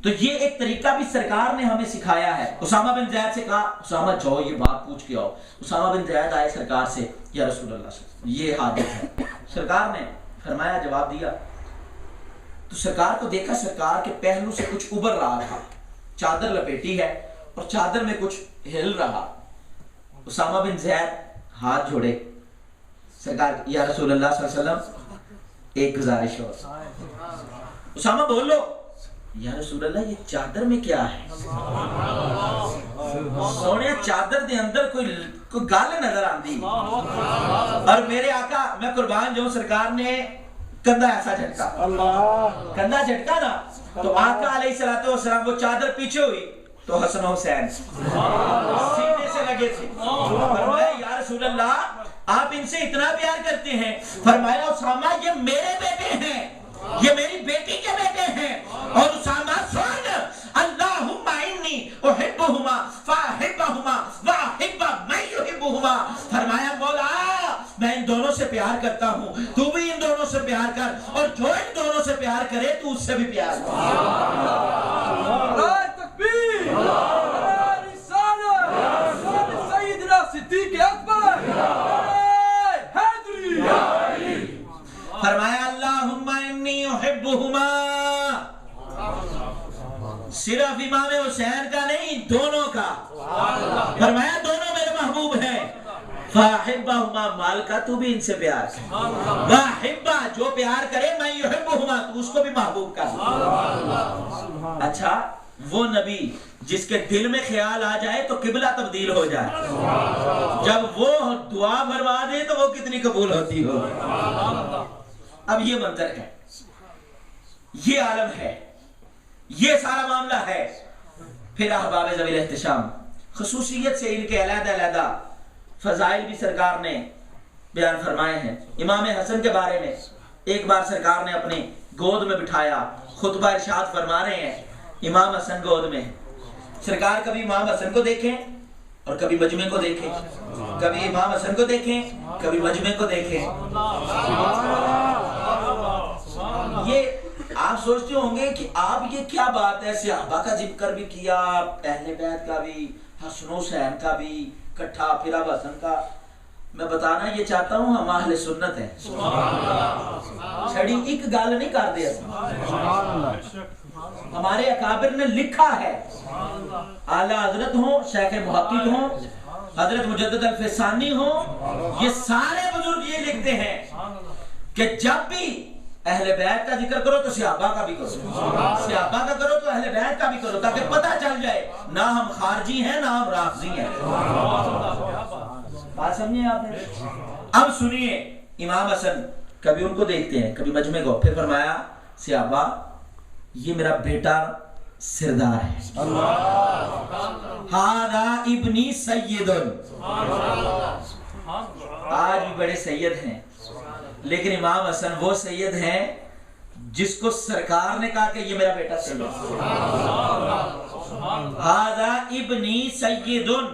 [SPEAKER 1] तो ये एक तरीका भी सरकार ने हमें सिखाया है। उसामा बिन ज़ैद से कहा, उसामा जाओ ये बात पूछ के आओ। उसामा बिन ज़ैद आए सरकार से, या रसूल अल्लाह ये हादिस है। सरकार ने फरमाया, जवाब दिया। तो सरकार को देखा, सरकार के पहलू से कुछ उबर रहा था, चादर लपेटी है और चादर में कुछ हिल रहा। उसामा बिन ज़ैद हाथ जोड़े, सरकार, या रसूल अल्लाह सल्लल्लाहु अलैहि वसल्लम एक गुजारिश हो। उसामा बोलो, या रसूल अल्लाह ये चादर में क्या है? सोने चादर दे अंदर कोई गाल नजर आती। और मेरे आका, मैं कुर्बान जाऊं, सरकार ने कंधा ऐसा झटका, कंधा झटका ना, तो आका अलैहिस्सलातु वस्सलाम वो चादर पीछे हुई तो हसन हुसैन सीने से लगे थे। फरमाया, या रसूल अल्लाह आप इनसे इतना प्यार करते हैं? फरमाया, उसामा ये मेरे बेटे हैं, ये मेरी बेटी के बेटे हैं। और उसामा सुन, अल्लाहुम्मा इन्नी उहिब्बुहुमा फअहिब्बहुमा वअहिब्ब मन युहिब्बुहुमा। फरमाया, मौला मैं इन दोनों से प्यार करता हूँ, तू भी इन दोनों से प्यार कर, और जो इन दोनों से प्यार करे तू उससे भी प्यार कर। नारे तकबीर, नारे रिसालत, सय्यदना सिद्दीक़ अकबर, हैदरी। फरमाया, अल्लाहुम्मा इन्नी उहिब्बुहुमा, सिर्फ इमाम हुसैन का नहीं, दोनों का। फरमाया, दोनों मेरे महबूब हैं। फाहिब्बाहुमा, माल का तू भी इनसे प्यार कर। वाहिब्बा, जो प्यार करे, मैं युहिब्बुहुमा, तू उसको भी महबूब कर। अच्छा, वो नबी जिसके दिल में ख्याल आ जाए तो किबला तब्दील हो जाए, जब वो दुआ फरमा दे तो वो कितनी कबूल होती हो। अब ये मंजर है, ये आलम है, ये सारा मामला है। फिर अहबाब ज़वील एहतिशाम, खुसूसियत से इनके अलग-अलग फजाइल भी सरकार ने बयान फरमाए हैं। इमाम हसन के बारे में एक बार सरकार ने अपनी गोद में बिठाया, खुतबा इरशाद फरमा रहे हैं, इमाम हसन गोद में। सरकार कभी इमाम हसन को देखें और कभी मजमे को देखें, कभी इमाम हसन को देखें, कभी मजमे को देखें। ये आप सोचते होंगे कि आप ये क्या बात है, सहाबा का जिक्र भी किया, अहले बैत का भी, हसन हुसैन का भी इकट्ठा, फिर अब हसन का। मैं बताना ये चाहता हूँ हम अहले सुन्नत हैं, छड़ी एक गाल नहीं कर दे। हमारे अकाबिर ने लिखा है, आला हजरत हो, शेख मुहक्किक हो, हजरत मुजद्दिद अल-फिसानी हो, ये सारे बुजुर्ग ये लिखते हैं कि जब भी अहले बैत का जिक्र करो तो सहाबा का भी करो, सहाबा का करो तो अहले बैत का भी करो, ताकि पता चल जाए ना हम खारजी हैं ना हम राफजी हैं। बात समझिए आपने। अब सुनिए, इमाम हसन कभी उनको देखते हैं, कभी मजमे को। फिर फरमाया, सहाबा ये मेरा बेटा सिरदार है, हादा इब्नी सय्यदुन, आज भी बड़े सैयद हैं, लेकिन इमाम हसन वो सैयद हैं जिसको सरकार ने कहा कि ये मेरा बेटा सैयद, हादा इब्नी सय्यदुन।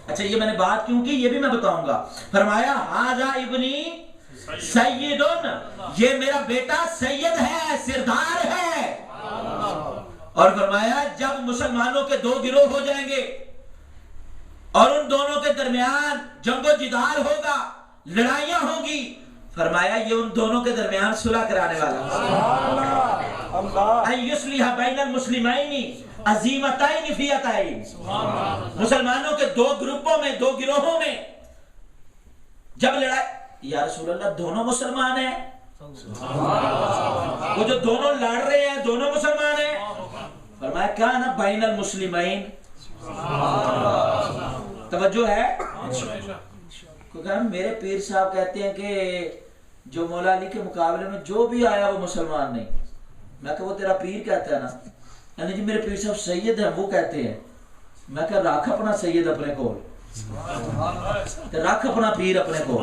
[SPEAKER 1] अच्छा, ये मैंने बात क्यों की ये भी मैं बताऊंगा। फरमाया हादा इब्नी सय्यदुन, ये मेरा बेटा सैयद है, सिरदार है। और फरमाया जब मुसलमानों के दो गिरोह हो जाएंगे और उन दोनों के दरमियान जंगो जिदाल होगा, लड़ाइयां होंगी, फरमाया ये उन दोनों के दरमियान सुलह कराने वाला, युस्लिहा बैनल मुस्लिमैनी अज़ीमतैन फियतैन, मुसलमानों के दो ग्रुपों में, दो गिरोहों में जब लड़ाई, या रसूल अल्लाह दोनों मुसलमान हैं, वो जो दोनों लड़ रहे हैं दोनों मुसलमान हैं। फरमाया क्या ना बैनल मुस्लिमैन, तवज्जो है। मेरे पीर साहब कहते हैं कि जो मौला अली के मुकाबले में जो भी आया वो मुसलमान नहीं। मैं कहा वो तेरा पीर कहता है ना, यानी जी मेरे पीर साहब सैयद है वो कहते हैं। मैं कहा रख अपना सैयद अपने को, रख अपना पीर अपने को,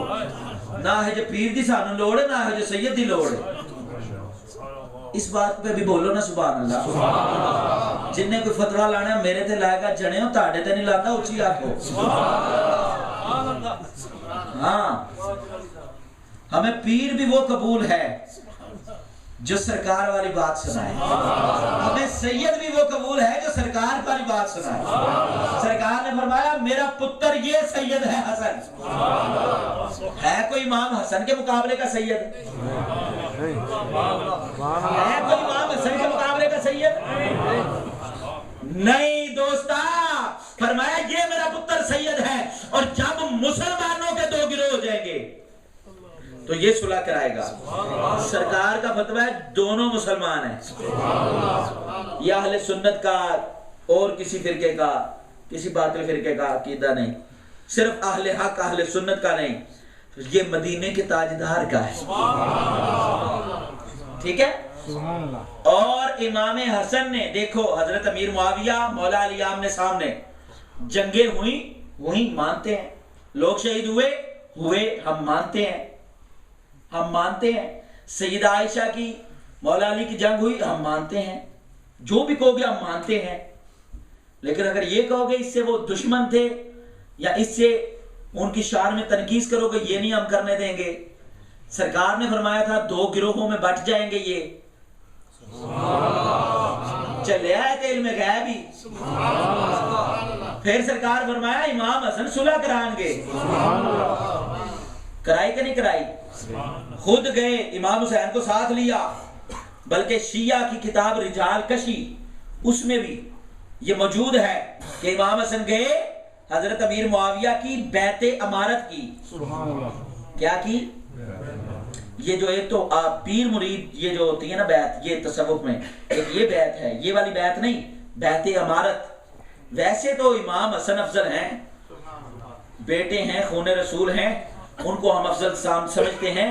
[SPEAKER 1] ना है जो पीर दी सानू लोड़ है, ना है जो सैयद दी लोड़ है। इस बात पे भी बोलो ना सुभान अल्लाह। जिन्हें कोई फतवा लाना मेरे ते लाएगा जने हो, ताड़े ते नहीं लाता, उची आखो। हाँ, हमें पीर भी वो कबूल है जो सरकार वाली बात सुनाए, हमें सैयद भी वो कबूल है जो सरकार वाली बात सुनाए। सरकार ने फरमाया मेरा पुत्र ये सैयद है हसन, है कोई इमाम हसन के मुकाबले का सैयद? है कोई इमाम हसन के मुकाबले का सैयद? नहीं दोस्ता, फरमाया ये मेरा पुत्र सैयद है, और जब मुसलमानों के दो गिरोह हो जाएंगे तो ये सुलह कराएगा। सरकार का फतवा है दोनों मुसलमान हैं। यह अहले सुन्नत का और किसी फिरके का, किसी बातिल फिरके का अकीदा नहीं, सिर्फ अहले हक अहले सुन्नत का नहीं, ये मदीने के ताजदार का है। ठीक है। और इमाम हसन ने देखो, हजरत अमीर मुआविया मौला अली आमने सामने जंगे हुई, वही मानते हैं, लोग शहीद हुए हम मानते हैं, हम मानते हैं। सैयदा आयशा की मौला अली की जंग हुई, हम मानते हैं, जो भी कहोगे हम मानते हैं। लेकिन अगर ये कहोगे इससे वो दुश्मन थे या इससे उनकी शान में तनकीस करोगे, ये नहीं हम करने देंगे। सरकार ने फरमाया था दो गिरोहों में बट जाएंगे, ये चले आए तेल में गया भी। फिर सरकार फरमाया इमाम हसन सुलह कराएंगे, कराई कि नहीं कराई? खुद गए, इमाम हुसैन को साथ लिया, बल्कि शिया की किताब रिजाल कशी उसमें भी ये मौजूद है कि इमाम हसन गए, हजरत अमीर मुआविया की बैते अमारत की। क्या की? ये जो एक तो पीर मुरीद ये जो होती है ना बैत, ये तसव्वुफ में एक ये बैत है, ये वाली बैत नहीं, बैते अमारत। वैसे तो इमाम हसन अफजल हैं, बेटे हैं, खून रसूल हैं, उनको हम अफजल समझते हैं।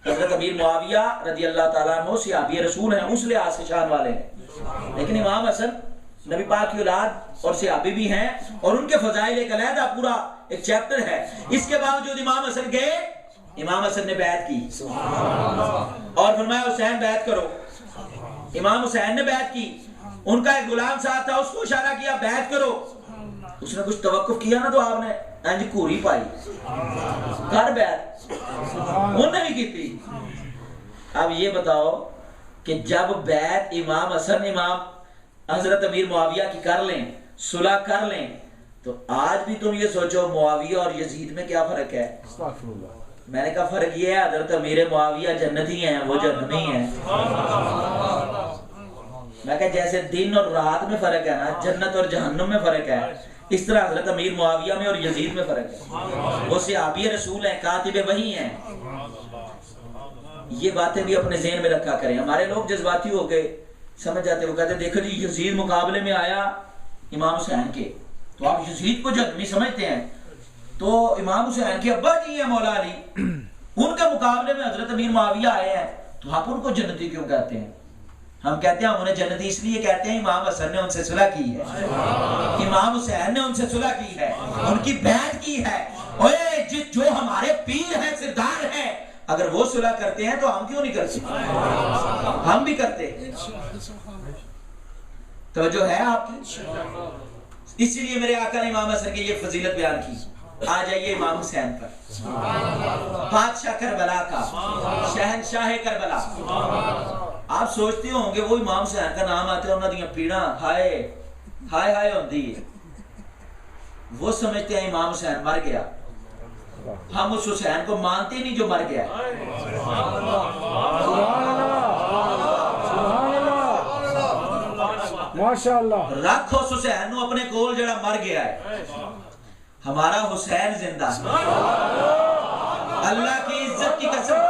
[SPEAKER 1] हजरत अमीर मुआविया रज़ी अल्लाह ताला अन्हु सहाबी रसूल हैं, उस लिहाज से शान वाले हैं। लेकिन इमाम हसन नबी पाक की औलाद और सहाबी भी हैं और उनके फजाइल एक अलहदा पूरा एक चैप्टर है। इसके बावजूद इमाम हसन गए, इमाम हसन ने बैत की और फरमाया हुसैन बैत करो। इमाम हुसैन ने बैत की, उनका एक गुलाम साथ था, उसको इशारा किया बैत करो। उसने कुछ तवक्कुफ किया ना तो आपने इंज घूरी पाई कर बैत, उन्होंने भी की थी। अब ये बताओ कि जब बैत इमाम हसन इमाम हजरत अमीर मुआविया की कर लें, सुलह कर लें, तो आज भी तुम ये सोचो मुआविया और यजीद में क्या फर्क है। मैंने कहा फर्क ये है हजरत अमीर मुआविया जन्नती हैं, वो जहन्नमी हैं। मैं कहा जैसे दिन और रात में फर्क है ना, जन्नत और जहन्नुम में फर्क है, इस तरह हजरत अमीर मुआविया में और यजीद में फर्क है। वो सहाबी रसूल हैं, कातिबे वही हैं। ये बातें भी अपने ज़हन में रखा करें। हमारे लोग जज्बाती हो गए, समझ जाते, वो कहते देखो जी यजीद मुकाबले में आया इमाम हुसैन के, तो आप यजीद को जहन्नमी समझते हैं, तो इमाम हुसैन के अब्बा जी हैं मौला अली, उनके मुकाबले में हजरत अमीर मुआविया आए हैं, तो आप उनको जन्नती क्यों कहते हैं। हम कहते हैं हम उन्हें जन्नती इसलिए कहते हैं इमाम हसन ने उनसे सुलह की है, इमाम हुसैन ने उनसे सुलह की है, उनकी बैत की है। ओए जो हमारे पीर हैं, सरदार हैं, अगर वो सुलह करते हैं तो हम क्यों नहीं करते, हम भी करते। तो जो है आपकी, इसीलिए मेरे आका ने इमाम हसन की ये फजीलत बयान की। आ जाइए इमाम हुसैन पर, बादशाह करबला का, शहनशाह करबला। आप सोचते होंगे वो इमाम हुसैन का नाम आते उन्होंने पीड़ा हाय हाय हाय होती है, वो समझते हैं इमाम हुसैन मर गया। हम उस हुसैन को मानते नहीं जो मर गया।
[SPEAKER 2] माशाअल्लाह,
[SPEAKER 1] रख उस हुसैन को अपने कोल जड़ा मर गया है। हमारा हुसैन जिंदा, अल्लाह की इज्जत की कसम,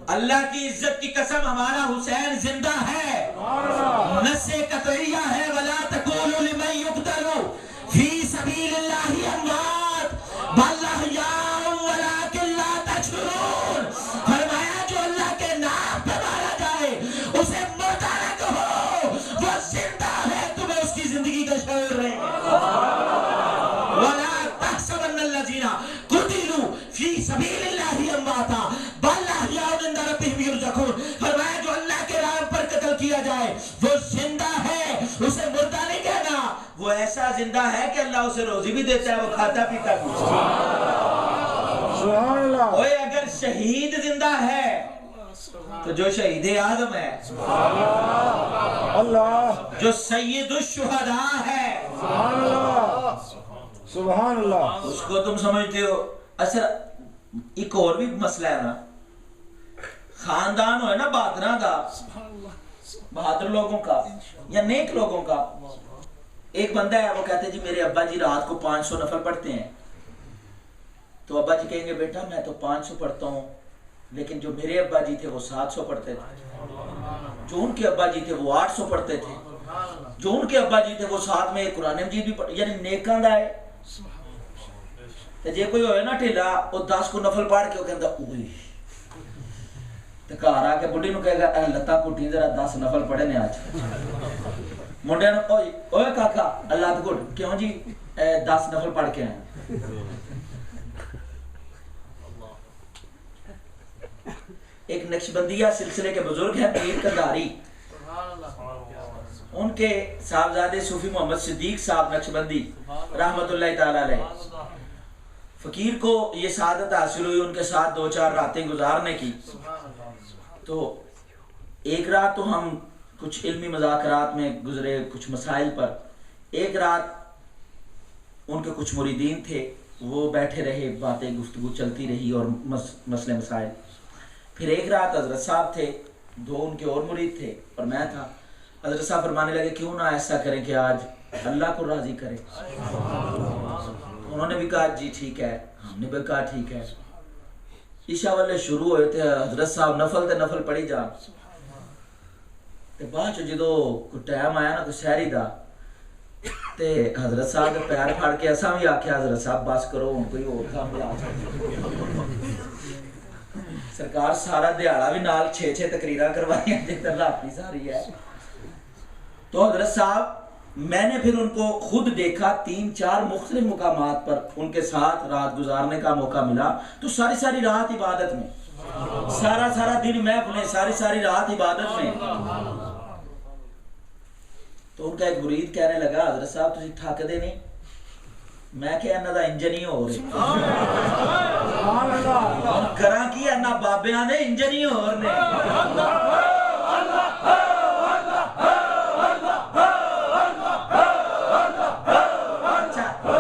[SPEAKER 1] अल्लाह की इज्जत की कसम, हमारा हुसैन जिंदा है। नस्से कतइया है, वला तक़ूलू लिमन युक़तलू फी सबीलिल्लाहि अमवात बल अहयाउन वलाकिन ला तशऊरून। फरमाया जो अल्लाह के नाम पे मारा जाए उसे मुर्दा न कहो, वो जिंदा है, तुम्हें उसकी जिंदगी का शऊर नहीं। वला तहसबन्नल्लज़ीना कुतिलू फी सबीलिल्लाहि अमवाता बल अहयाउन इंदा रब्बिहिम युरज़क़ून। फरमाया जो अल्लाह के राह पर कत्ल किया जाए वो जिंदा है, उसे मुर्दा नहीं कहना। वो ऐसा जिंदा है कि अल्लाह उसे रोजी भी देता है, वो खाता पीता भी।
[SPEAKER 2] सुभान अल्लाह।
[SPEAKER 1] ओए अगर शहीद जिंदा है तो जो शहीद आजम है,
[SPEAKER 2] अल्लाह,
[SPEAKER 1] जो सैयदुश शुहदा है,
[SPEAKER 2] सुभान अल्लाह, सुभान अल्लाह,
[SPEAKER 1] उसको तुम समझते हो। अच्छा एक और भी मसला है ना, खानदान हो है ना बहादुर का, बहादुर लोगों का या नेक लोगों का। एक बंदा है, वो कहते जी मेरे अब्बा जी रात को 500 नफल पढ़ते हैं। तो अब्बा जी कहेंगे बेटा मैं तो 500 पढ़ता हूँ, लेकिन जो मेरे अब्बा जी थे वो 700 पढ़ते थे, जो उनके अब्बा जी थे वो 800 पढ़ते थे, जो उनके अब्बा जी थे वो साथ में कुरान मजीद भी पढ़, यानी नेकां दा है। ते जे कोई होए ना ढिला, वो 10 को नफल पढ़ के वो कहता ओए, ते घर आके बुढ़ी नु कहेगा ए लत्ता कुटी जरा 10 नफल पढ़े ने आज। मुंडे नु ओए ओए काका अल्लाह गुड क्यों जी 10 नफल पढ़ के आए। एक नक्शबंदिया सिलसिले के बुजुर्ग हैं पीर कंधारी, उनके साहबजादे सूफी मोहम्मद सिद्दीक साहब नक्शबंदी रहमतुल्लाह ताला अलैह, फकीर को ये सादत हासिल हुई उनके साथ 2-4 रातें गुजारने की। तो एक रात तो हम कुछ इल्मी मज़ाकरात में गुजरे, कुछ मसाइल पर। एक रात उनके कुछ मुरीदीन थे, वो बैठे रहे, बातें गुफ्तगू चलती रही और मसले मसाइल। फिर एक रात हजरत साहब थे, 2 उनके और मुरीद थे और मैं था। हजरत साहब फरमाने लगे क्यों ना ऐसा करें कि आज अल्लाह को राजी करें। उन्होंने भी कहा जी ठीक है, हमने भी कहा ठीक है। ईशा वाले शुरू हुए थे, हजरत साहब नफल ते नफल पढ़ी जा, ते बाद जो टाइम आया ना कोई सहरी दा, ते हजरत साहब दे पैर फड़ के असां भी आख्या हजरत साहब बस करो हुण कोई होर काम ला सरकार सारा दिहाड़ा भी नाल 6-6 तकरीरां करवाइयां जिधर राती सारी है। तो हजरत साहब मैंने फिर उनको खुद देखा 3-4 मुख्तलिफ मुकामात पर उनके साथ रात गुजारने का मौका मिला। तो सारी सारी रात इबादत में, सारा सारा दिन महफिलें, सारी सारी रात इबादत में। तो उनका एक मुरीद कहने लगा हजरत साहब तुसी थकदे नहीं? मैं क्या इन्हां दा इंजन ही हो रहे करा की इन्हां बाबियां दे इंजन ही हो रहे।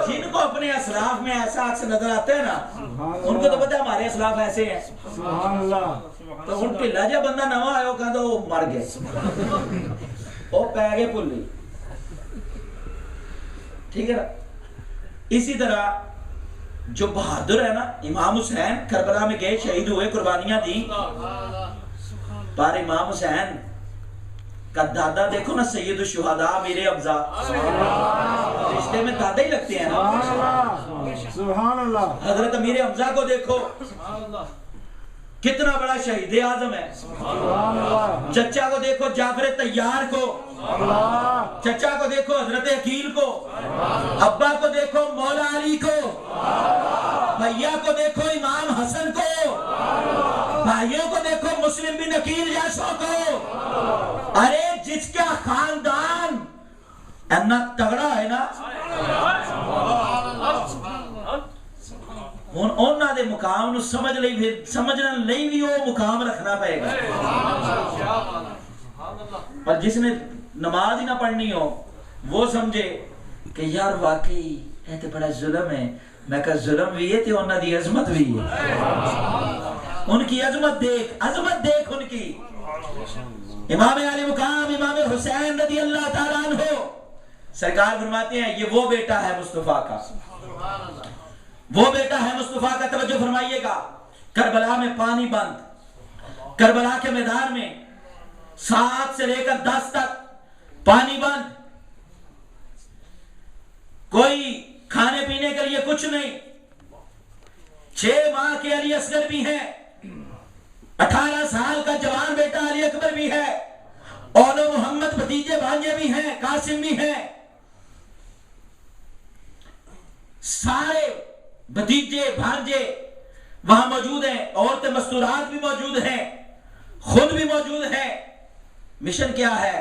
[SPEAKER 1] जिनको अपने असलाफ में ऐसा अक्स नजर आता है ना, उनको तो पता है हमारे असलाफ ऐसे हैं। तो उन ढिला जिहा बंदा नवा आया कहता वो मर गए, वो पै गए भुल्ली। ठीक है ना। इसी तरह जो बहादुर है ना, इमाम हुसैन करबला में गए, शहीद हुए, कुर्बानियां दी। पर इमाम हुसैन का दादा देखो ना, सैयद शुहदा मीरे अब्जा, रिश्ते में दादा ही लगते हैं ना।
[SPEAKER 2] सुभान अल्लाह।
[SPEAKER 1] हजरत मीरे अब्जा को देखो, कितना बड़ा शहीद आजम है। चचा को देखो जाफर तैयार को, चचा को देखो हजरत अकील को, अब्बा को देखो मौला अली को, भैया को देखो इमाम हसन को, भाइयों को देखो मुस्लिम बिन अकील जैसों को। अरे जिसका खानदान इतना तगड़ा है ना, ਹੁਣ ਉਹਨਾਂ ਦੇ ਮੁਕਾਮ ਨੂੰ ਸਮਝ ਲਈ, ਫਿਰ ਸਮਝਣ ਲਈ ਵੀ ਉਹ ਮੁਕਾਮ ਰੱਖਣਾ ਪਏਗਾ। पर जिसने नमाज ही ना पढ़नी हो वो समझे कि यार वाकई ये तो बड़ा जुल्म है। मैं कहा जुल्म भी है तो उन्होंने दी अजमत भी है। उनकी अजमत देख उनकी। इमाम आले मुकाम इमाम हुसैन रज़ी अल्लाह ताला अन्हु सरकार फरमाते हैं ये वो बेटा है मुस्तफा का, वो बेटा है मुस्तफा का। तवज्जो फरमाइएगा, करबला में पानी बंद, करबला के मैदान में 7 से लेकर 10 तक पानी बंद, कोई खाने पीने के लिए कुछ नहीं। 6 माह के अली असगर भी है, 18 साल का जवान बेटा अली अकबर भी है, औलो मोहम्मद भतीजे भांजे भी हैं, कासिम भी हैं, सारे भतीजे भांजे वहां मौजूद हैं, औरतें मस्तूरात भी मौजूद हैं, खुद भी मौजूद है। मिशन क्या है?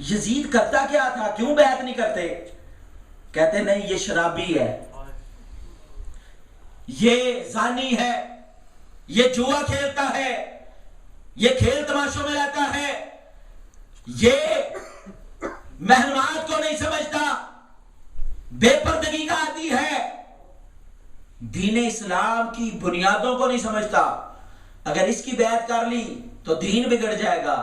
[SPEAKER 1] यजीद करता क्या था, क्यों बैत नहीं करते? कहते नहीं ये शराबी है, ये जानी है, ये जुआ खेलता है, ये खेल तमाशों में रहता है, ये मेहनत को नहीं समझता, बेपर्दगी का आदी है, दीन इस्लाम की बुनियादों को नहीं समझता। अगर इसकी बैत कर ली तो दीन बिगड़ जाएगा,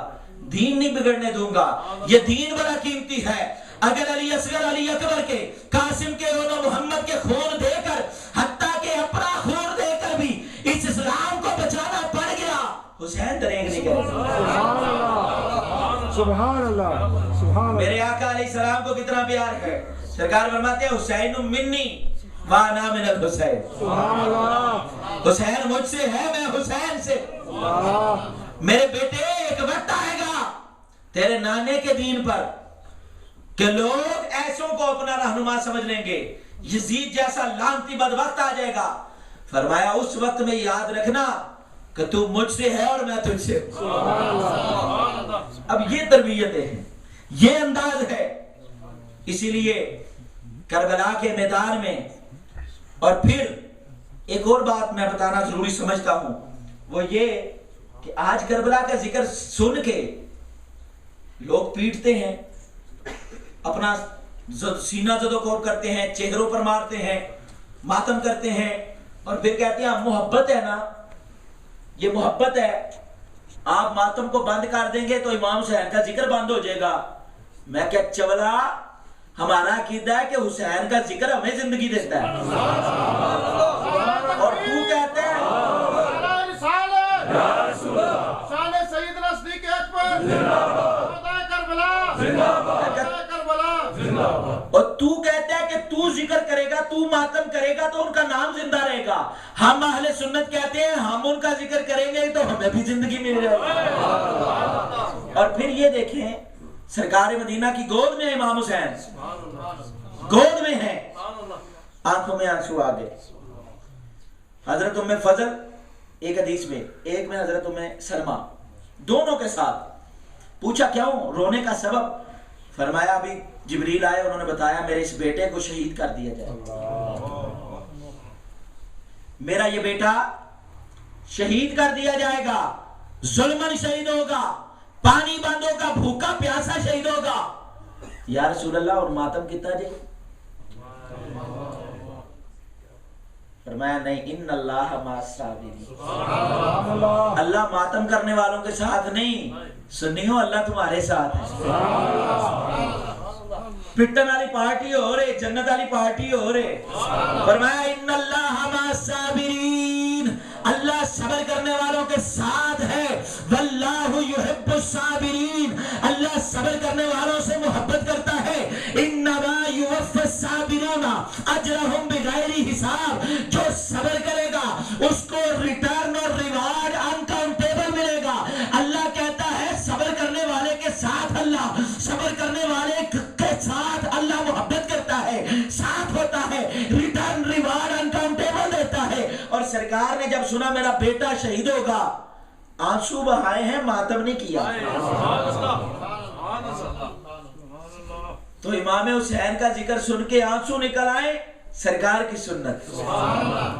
[SPEAKER 1] दीन नहीं बिगड़ने दूंगा। ये दीन बड़ा कीमती है। अगर अली असगर अली अकबर के, कासिम के, औलो मोहम्मद के खून देकर, हत्ता के अपना खून देकर भी इस इस्लाम को बचाना पड़ गया, हुसैन दरेग नहीं करेगा।
[SPEAKER 2] सुभान अल्लाह, सुभान।
[SPEAKER 1] मेरे आका अलैहिस्सलाम को कितना प्यार है। सरकार फरमाते हैं हुसैन मिन्नी वाना मिनल हुसैन।
[SPEAKER 2] सुभान अल्लाह।
[SPEAKER 1] हुसैन मुझसे है, मैं हुसैन से। मेरे बेटे एक वक्त आएगा तेरे नाने के दीन पर कि लोग ऐसों को अपना रहनुमा समझ लेंगे, यजीद जैसा लानती बदबख्त आ जाएगा। फरमाया उस वक्त में याद रखना कि तू मुझसे है और मैं तुझसे। अब ये तरबियतें हैं, ये अंदाज है। इसीलिए करबला के मैदान में, और फिर एक और बात मैं बताना जरूरी समझता हूं, वो ये कि आज करबला का जिक्र सुन के लोग पीटते हैं, अपना सीना जदोकोर करते हैं, चेहरों पर मारते हैं, मातम करते हैं, और फिर कहते हैं मोहब्बत है ना, ये मोहब्बत है, आप मातम को बंद कर देंगे तो इमाम हुसैन का जिक्र बंद हो जाएगा। मैं क्या चवला, हमारा अकीदा है कि हुसैन का जिक्र हमें जिंदगी देता है, और तू कहते हैं और तू कहता है कि तू जिक्र करेगा, तू मातम करेगा तो उनका नाम जिंदा रहेगा। हम अहले सुन्नत कहते हैं हम उनका जिक्र करेंगे तो हमें भी जिंदगी मिल जाएगी। और फिर ये देखें, सरकार मदीना की गोद में इमाम हुसैन, गोद में है, आंखों में आंसू आ गए। हजरत उम्मे फजल एक हदीस में, एक में हजरत उम्मे सलमा, दोनों के साथ पूछा क्यों रोने का सबब? फरमाया अभी जिब्रील आए, उन्होंने बताया मेरे इस बेटे को शहीद कर दिया जाए, मेरा ये बेटा शहीद कर दिया जाएगा, जुल्मन शहीद होगा, पानी बंद होगा, भूखा प्यासा शहीद होगा। या रसूल अल्लाह और मातम कितना जे? फरमाया नहीं, इन्नल्लाह मास्साबिरीन, अल्लाह मातम करने वालों के साथ नहीं, सुनियो अल्लाह तुम्हारे साथ है। पिटन वाली पार्टी हो रही, जन्नत वाली पार्टी हो रही। फरमाया इन्नल्लाह मास्साबिरीन, अल्लाह सब्र करने वालों के साथ है। वल्लाहु युहिब्बुस साबिरीन, अल्लाह सब्र करने वालों से मोहब्बत करता है। इन्नमा युवफ़्फ़िस साबिरूना अजरहुम बिगैरि हिसाब, जो सब्र करेगा उसको रिटर्न और रिवार्ड अनकाउंटेबल मिलेगा। अल्लाह कहता है सब्र करने वाले के साथ, अल्लाह सब्र करने वाले के साथ अल्लाह मोहब्बत करता है, साथ होता है, रिटर्न रिवार्ड अनकाउंटेबल देता है। और सरकार ने जब सुना मेरा बेटा शहीद होगा, आंसू बहाए हैं, मातम नहीं किया। तो इमाम हुसैन का जिक्र सुन के आंसू निकल आए, सरकार की सुन्नत।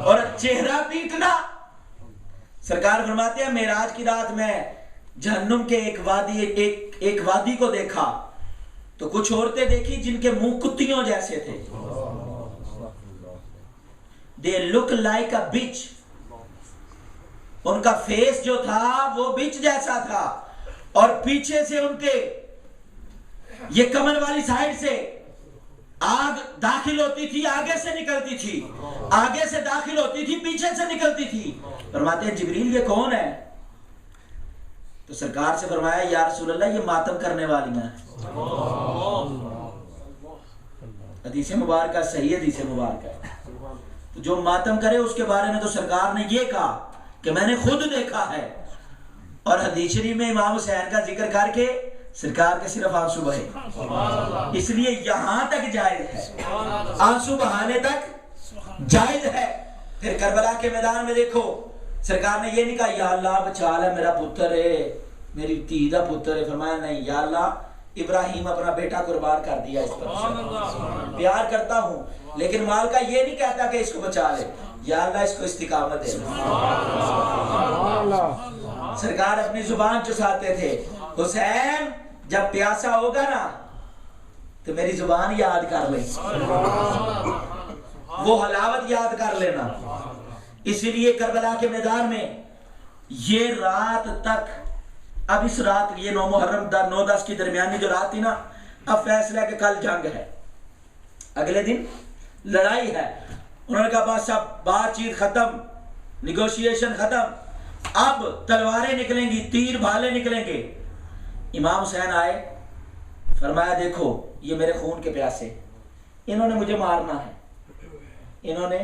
[SPEAKER 1] और चेहरा पीटना, सरकार फरमाते हैं मेराज की रात में जहन्नुम के एक वादी को देखा तो कुछ औरतें देखी जिनके मुंह कुत्तियों जैसे थे। दे लुक लाइक अ बिच, उनका फेस जो था वो बिच जैसा था। और पीछे से उनके ये कमर वाली साइड से आग दाखिल होती थी, आगे से निकलती थी, आगे से दाखिल होती थी, पीछे से निकलती थी। फरमाते हैं जिब्रील ये कौन है? तो सरकार से फरमाया या रसूल अल्लाह ये मातम करने वाली हैं। हदीस मुबारक सही हदीस मुबारक है। तो जो मातम करे उसके बारे में तो सरकार ने ये कहा कि मैंने खुद देखा है। और हदीस शरीफ में इमाम हुसैन का जिक्र करके सरकार के सिर्फ आंसू बहे, इसलिए यहां तक जायज है, आंसू बहाने तक जायज है। फिर करबला के मैदान में देखो, सरकार ने ये नहीं कहा या अल्लाह बचा ले मेरा पुत्र है, मेरी धी दा पुत्र है। फरमाया नहीं, या अल्लाह इब्राहिम अपना बेटा कुर्बान कर दिया, इस पर प्यार करता हूं, लेकिन माल का ये नहीं कहता कि इसको बचा ले, या अल्लाह इसको इस्तिकामत दे। सरकार अपनी जुबान चुसाते थे, हुसैन जब प्यासा होगा ना तो मेरी जुबान याद कर ले, वो हलावत याद कर लेना। इसीलिए करबला के मैदान में ये रात तक, अब इस रात ये 9 मुहर्रम 9-10 की दरमियानी जो रात थी ना, अब फैसला कि कल जंग है, अगले दिन लड़ाई है। उन्होंने कहा बस अब बातचीत खत्म, निगोशिएशन खत्म, अब तलवारें निकलेंगी, तीर भाले निकलेंगे। इमाम हुसैन आए, फरमाया देखो ये मेरे खून के प्यासे, इन्होंने मुझे मारना है, इन्होंने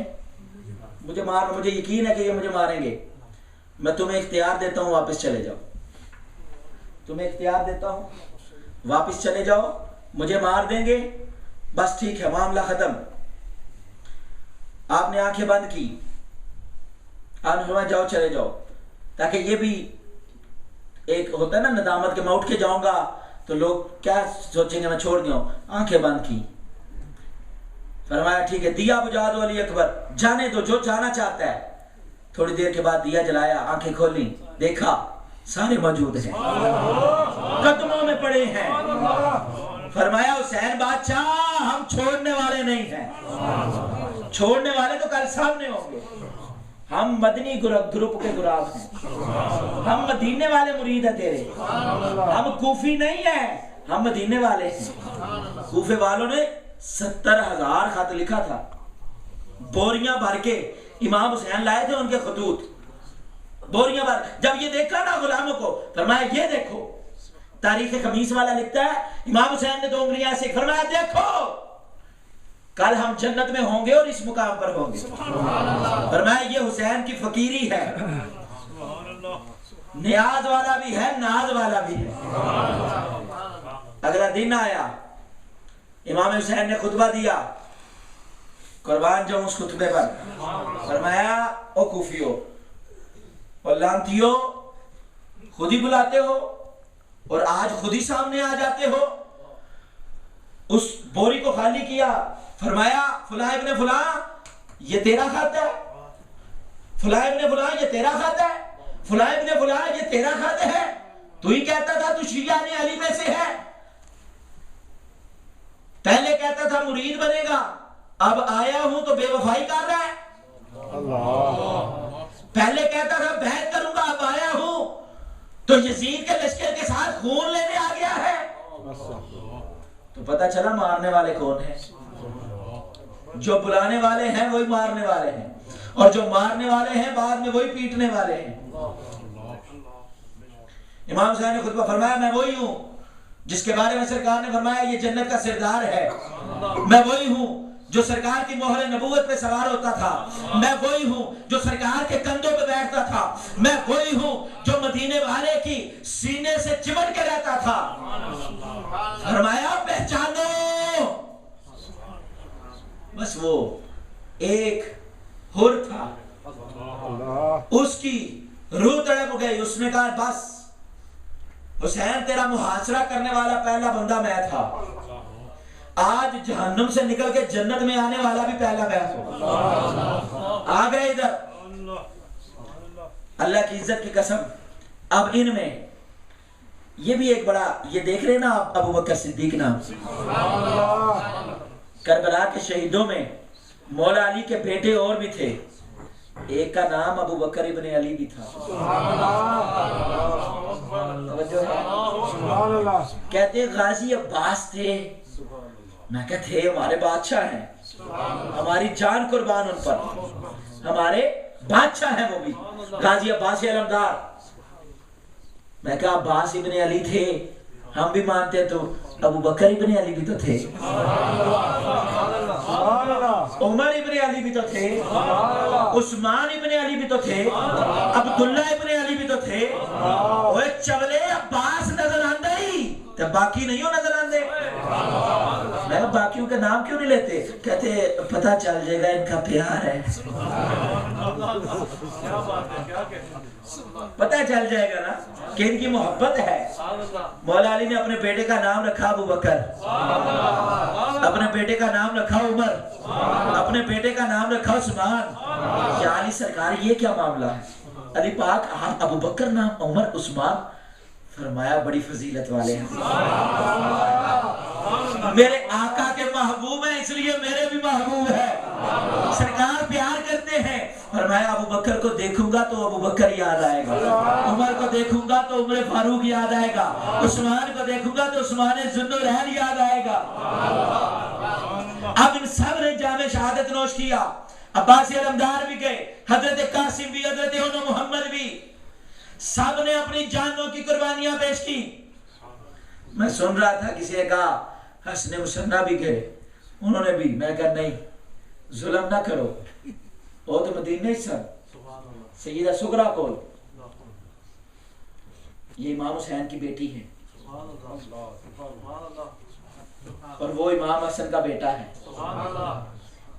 [SPEAKER 1] मुझे मारना, मुझे यकीन है कि ये मुझे मारेंगे। मैं तुम्हें इख्तियार देता हूं, वापस चले जाओ, तुम्हें इख्तियार देता हूं, वापस चले जाओ, मुझे मार देंगे, बस ठीक है, मामला खत्म। आपने आंखें बंद की, आपने फरमाया जाओ चले जाओ, ताकि ये भी एक होता है ना नदामत के, मैं उठ के जाऊंगा तो लोग क्या सोचेंगे मैं छोड़ गया। आंखें बंद की, फरमाया ठीक है, दिया बुझा दो अली अकबर, जाने दो, जो जाना चाहता है। थोड़ी देर के बाद दिया जलाया, आंखें खोली, देखा सारे मौजूद हैं, कदमों में पड़े हैं। फरमाया हुसैन बादशाह हम छोड़ने वाले नहीं हैं, छोड़ने वाले तो कल सामने होंगे, हम मदनी ग्रुप के गुलाम हैं, हम मदीने वाले मुरीद हैं तेरे, हम कूफी नहीं है, हम मदीने वाले हैं। कूफे वालों ने 70,000 खत लिखा था, बोरियां भर के इमाम हुसैन लाए थे उनके खतूत, बोरियां भर। जब ये देखा ना गुलामों को, फरमाया ये देखो, तारीख खमीस वाला लिखता है इमाम हुसैन ने 2 उंगलियां से फरमाया देखो कल हम जन्नत में होंगे और इस मुकाम पर होंगे। फरमाया ये हुसैन की फकीरी है, नियाज वाला भी है, नाज वाला भी है। अगला दिन आया, इमाम हुसैन ने खुतबा दिया, कुर्बान जाऊं उस खुतबे पर। फरमाया ओ कूफियो और लांतियो, खुद ही बुलाते हो और आज खुद ही सामने आ जाते हो। उस बोरी को खाली किया, फरमाया फुला इब्ने फुला ये तेरा खाता है, फुला इब्ने फुला ये तेरा खाता है, फुला इब्ने फुला ये तेरा खाता है। तू ही कहता था तू शिया ने अली में से है, पहले कहता था मुरीद बनेगा, अब आया हूं तो बेवफाई कर रहा है। पहले कहता था बैत करूंगा, अब आया हूं तो यजीद के लश्कर के साथ खून लेने आ गया है। तो पता चला मारने वाले कौन है। जो बुलाने वाले हैं वही मारने वाले हैं, और जो मारने वाले हैं बाद में वही पीटने वाले हैं। इमाम हुसैन ने खुतबा फरमाया मैं वही हूं जिसके बारे में सरकार ने फरमाया ये जन्नत का सरदार है। मैं वही हूं जो सरकार की मोहर नबूवत पे सवार होता था। मैं वही हूं जो सरकार के कंधों पे बैठता था। मैं वही हूं जो मदीने वाले की सीने से चिमट के रहता था। फरमाया पहचानो, बस वो एक हुर था, उसकी रूह तड़प गई। उसने कहा बस हुसैन तेरा मुहासरा करने वाला पहला बंदा मैं था, आज जहन्नुम से निकल के जन्नत में आने वाला भी पहला मैं हूं। आ गए इधर, अल्लाह की इज्जत की कसम। अब इनमें ये भी एक बड़ा, ये देख रहे ना आप अबू बकर सिद्दीक नाम, करबला के शहीदों में मौला अली के बेटे और भी थे, एक का नाम अबू बकर इब्ने अली भी था। कहते गाजी अब्बास थे, मैं क्या थे, हमारे बादशाह हैं, हमारी जान कुर्बान उन पर, हमारे बादशाह हैं वो भी, गाजी अब्बास अलमदार। मैं क्या अब्बास इब्ने अली थे, हम भी मानते तो अबू बकर इब्ने अली भी तो थे, उमर इब्ने अली भी तो थे, उस्मान इब्ने अली भी तो थे, अब्दुल्ला इब्ने अली भी तो थे। ओए चवले अब्बास नजर आंदा ही तो बाकी नहीं हो नजर आंदे। मैं बाकियों के नाम क्यों नहीं लेते? कहते पता चल जाएगा इनका प्यार है, पता चल जाएगा ना कि इनकी मोहब्बत है। मौला अली ने अपने बेटे का नाम रखा अबू बकर, अपने बेटे का नाम रखा उमर, अपने बेटे का नाम रखा उस्मान। या अली सरकार ये क्या मामला है? अली पाक अबू बकर नाम, उमर, उस्मान। फरमाया बड़ी फजीलत वाले हैं, मेरे आका के महबूब है इसलिए मेरे भी महबूब है। सरकार प्यार करते हैं। फरमाया अबू बकर को देखूंगा तो अबू बकर याद आएगा, उमर को देखूंगा तो उमर फारूक याद आएगा, उस्मान को देखूंगा तो उस्मान जुन्नुरैन याद आएगा। अब इन सब ने जामे शहादत नोश किया। अब्बास अलमदार भी गए, हजरत कासिम भी, हजरत मोहम्मद भी, सब ने अपनी जानों की कुर्बानियां पेश की। मैं सुन रहा था किसी ने कहा हसने मुसन्ना भी गए, उन्होंने भी। मैं कहा नहीं, जुल्म ना करो, वो तो मदीने सन, सैयदा सुगरा कौल, ये इमाम हुसैन की बेटी है और वो इमाम हसन का बेटा है।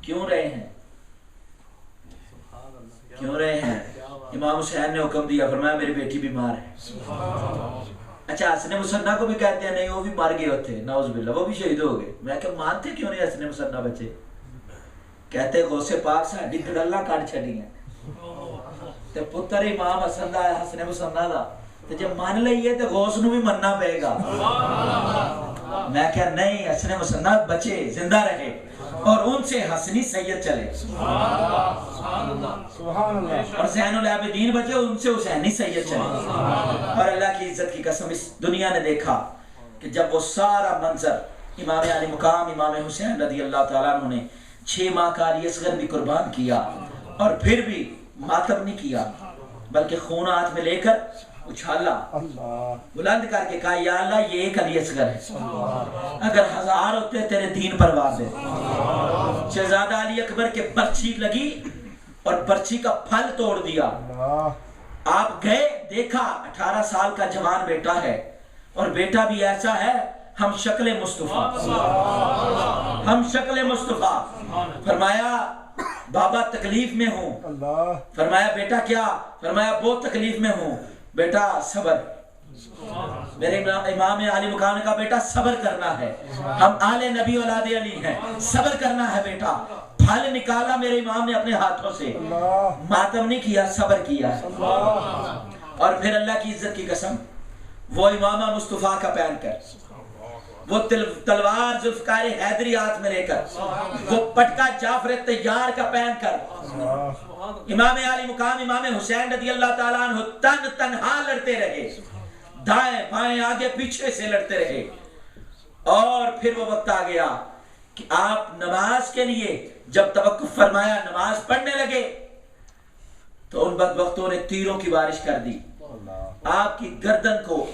[SPEAKER 1] क्यों रहे हैं, क्यों रहे हैं? इमाम हुसैन ने हुक्म दिया, फरमाया मेरी बेटी बीमार है। अच्छा, हसने मुसन्ना को भी कहते हैं नहीं, वो भी मर गए होते, नाउज़ुबिल्लाह, वो भी शहीद हो गए। मैं क्या मानते क्यों नहीं हसने मुसन्ना बचे? कहते गौसे पाक साडी गड़ल्ला काट छड़ियां ते पुत्र इमाम हसन दा हसने मुसन्ना दा, ते जे मान लईए ते गौस नूं भी मनना पएगा। मैं क्या नहीं, हसने मुसन्ना बचे, जिंदा रहे और उनसे हसनी सैयद चले, और ज़ैनुल आबिदीन बचे, उनसे हुसैनी सैयद चले। और अल्लाह की इज्जत की कसम, इस दुनिया ने देखा कि जब वो सारा मंजर इमाम अली मुकाम इमाम हुसैन रज़ी अल्लाह ताला अन्हु ने 6 माह का अली असगर भी कुर्बान किया और फिर भी मातम नहीं किया, बल्कि खून हाथ में लेकर उछाला,
[SPEAKER 2] अल्लाह
[SPEAKER 1] बुलंद करके कहा या अल्लाह ये एक अली असगर है, अगर 1000 होते तेरे दीन पर वार दे। शहजादा अली अकबर के पर्ची लगी और पर्ची का फल तोड़ दिया। आप गए, देखा 18 साल का जवान बेटा है और बेटा भी ऐसा है हम शक्ल मुस्तफा, हम शक्ल मुस्तफा। फरमाया बाबा तकलीफ में हूँ। फरमाया बेटा क्या? फरमाया बहुत तकलीफ में हूँ। बेटा सबर। मेरे इमाम आली मुकाम ने कहा बेटा सबर करना है, हम आले नबी औलादे अली हैं, सबर करना है बेटा। फल निकाला मेरे इमाम ने अपने हाथों से, मातम नहीं किया, सबर किया। और फिर अल्लाह की इज्जत की कसम, वो इमामा मुस्तफा का पहन कर, वो तलवार जुल्फकार हैदरी हाथ में लेकर, वो पटका जाफर तैयार का पहन कर इमाम आली मुकाम इमाम हुसैन रज़ी अल्लाह ताला अन्हु तन्हा लड़ते रहे, दाएं बाएं आगे पीछे से लड़ते रहे। और फिर वो वक्त आ गया कि आप नमाज के लिए जब तवक्कुफ फरमाया, नमाज पढ़ने लगे, तो उन बदबख्तों ने तीरों की बारिश कर दी, आपकी गर्दन को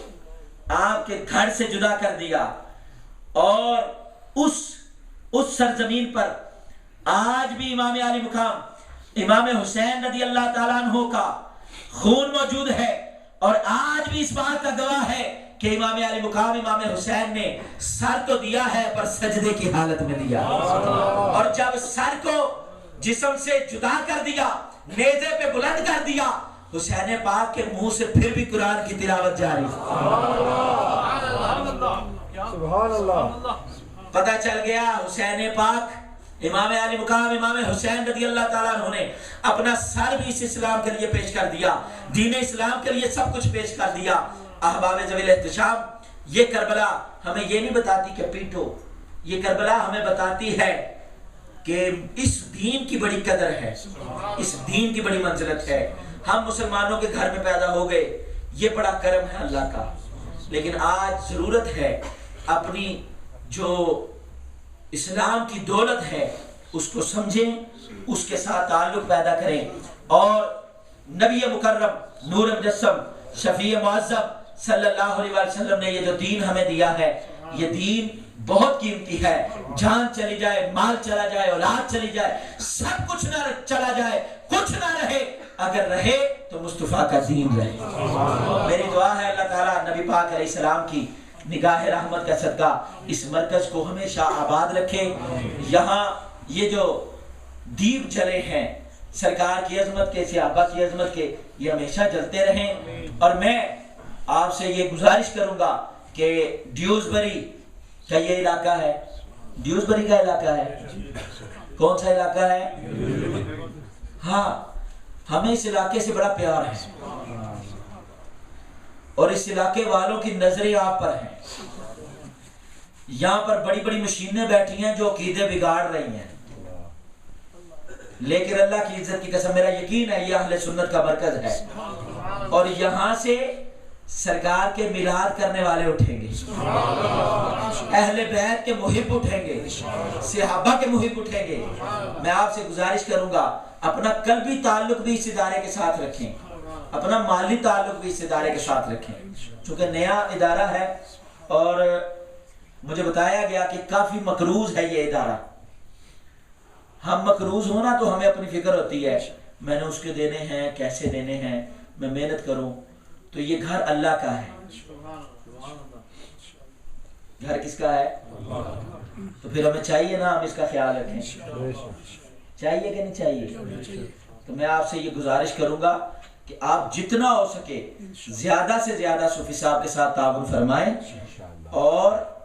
[SPEAKER 1] आपके धड़ से जुदा कर दिया। और उस सरजमीन पर आज भी इमाम आली मुकाम इमाम हुसैन रज़ी अल्लाह ताला अन्हु का खून मौजूद है। और आज भी इस बात का गवाह है कि इमाम आली मुकाम इमाम हुसैन ने सर तो दिया है पर सजदे की हालत में दिया। और जब सर को जिस्म से जुदा कर दिया, नेज़े पे बुलंद कर दिया, हुसैन पाक के मुंह से फिर भी कुरान की तिलावत जारी।
[SPEAKER 2] सुभान अल्लाह।
[SPEAKER 1] पता चल गया हुसैन पाक इमाम आली मुकाम इमाम हुसैन रज़ी अल्लाह ताला अन्हु ने अपना सर भी इस इस्लाम के लिए पेश कर दिया, दीन इस्लाम के लिए सब कुछ पेश कर दिया। अहबाब ज़वील एहतिशाम, ये करबला हमें ये नहीं बताती कि पीटो, ये करबला हमें बताती है कि इस दीन की बड़ी कदर है, इस दीन की बड़ी मंजिलत है। हम मुसलमानों के घर में पैदा हो गए, ये बड़ा करम है अल्लाह का। लेकिन आज जरूरत है अपनी जो इस्लाम की दौलत है उसको समझें, उसके साथ ताल्लुक पैदा करें। और नबी मुकर्रम नूर मुजस्सम शफी मुअज़्ज़म सल्लल्लाहु अलैहि वसल्लम ने ये जो दीन हमें दिया है, ये दीन बहुत कीमती है। जान चली जाए, माल चला जाए, औलाद चली जाए, सब कुछ ना चला जाए, कुछ ना रहे, अगर रहे तो मुस्तफा का दीन रहे। मेरी दुआ है अल्लाह ताला नबी पाक अलैहिस्सलाम की निगाह रहमत का सदका इस मरकज को हमेशा आबाद रखे। यहाँ ये जो दीप जले हैं सरकार की अजमत के, सहाबा की अजमत के, ये हमेशा जलते रहें। और मैं आपसे ये गुजारिश करूंगा कि ड्यूसबरी का ये इलाका है, ड्यूसबरी का इलाका है, कौन सा इलाका है? हाँ, हमें इस इलाके से बड़ा प्यार है और इस इलाके वालों की नजरें आप पर हैं। यहाँ पर बड़ी बड़ी मशीनें बैठी हैं जो अकीदे बिगाड़ रही हैं, लेकिन अल्लाह की इज्जत की कसम मेरा यकीन है ये अहले सुन्नत का मरकज है। और यहाँ से सरकार के मिलाद करने वाले उठेंगे, अहले बैत के मुहिब उठेंगे, सहाबा के मुहिब उठेंगे। मैं आपसे गुजारिश करूंगा अपना कल्बी ताल्लुक भी इस इदारे के साथ रखें, अपना माली ताल्लुक भी इस इदारे के साथ रखें, चूंकि नया इदारा है और मुझे बताया गया कि काफी मकरूज है ये इदारा। हम मकरूज हो ना तो हमें अपनी फिक्र होती है, मैंने उसके देने हैं, कैसे देने हैं, मैं मेहनत करूं। तो ये घर अल्लाह का है, घर किसका है? तो फिर हमें चाहिए ना हम इसका ख्याल रखें, चाहिए कि नहीं चाहिए? तो मैं आपसे ये गुजारिश करूंगा कि आप जितना हो सके ज्यादा से ज्यादा सूफी साहब के साथ ताउन फरमाएं और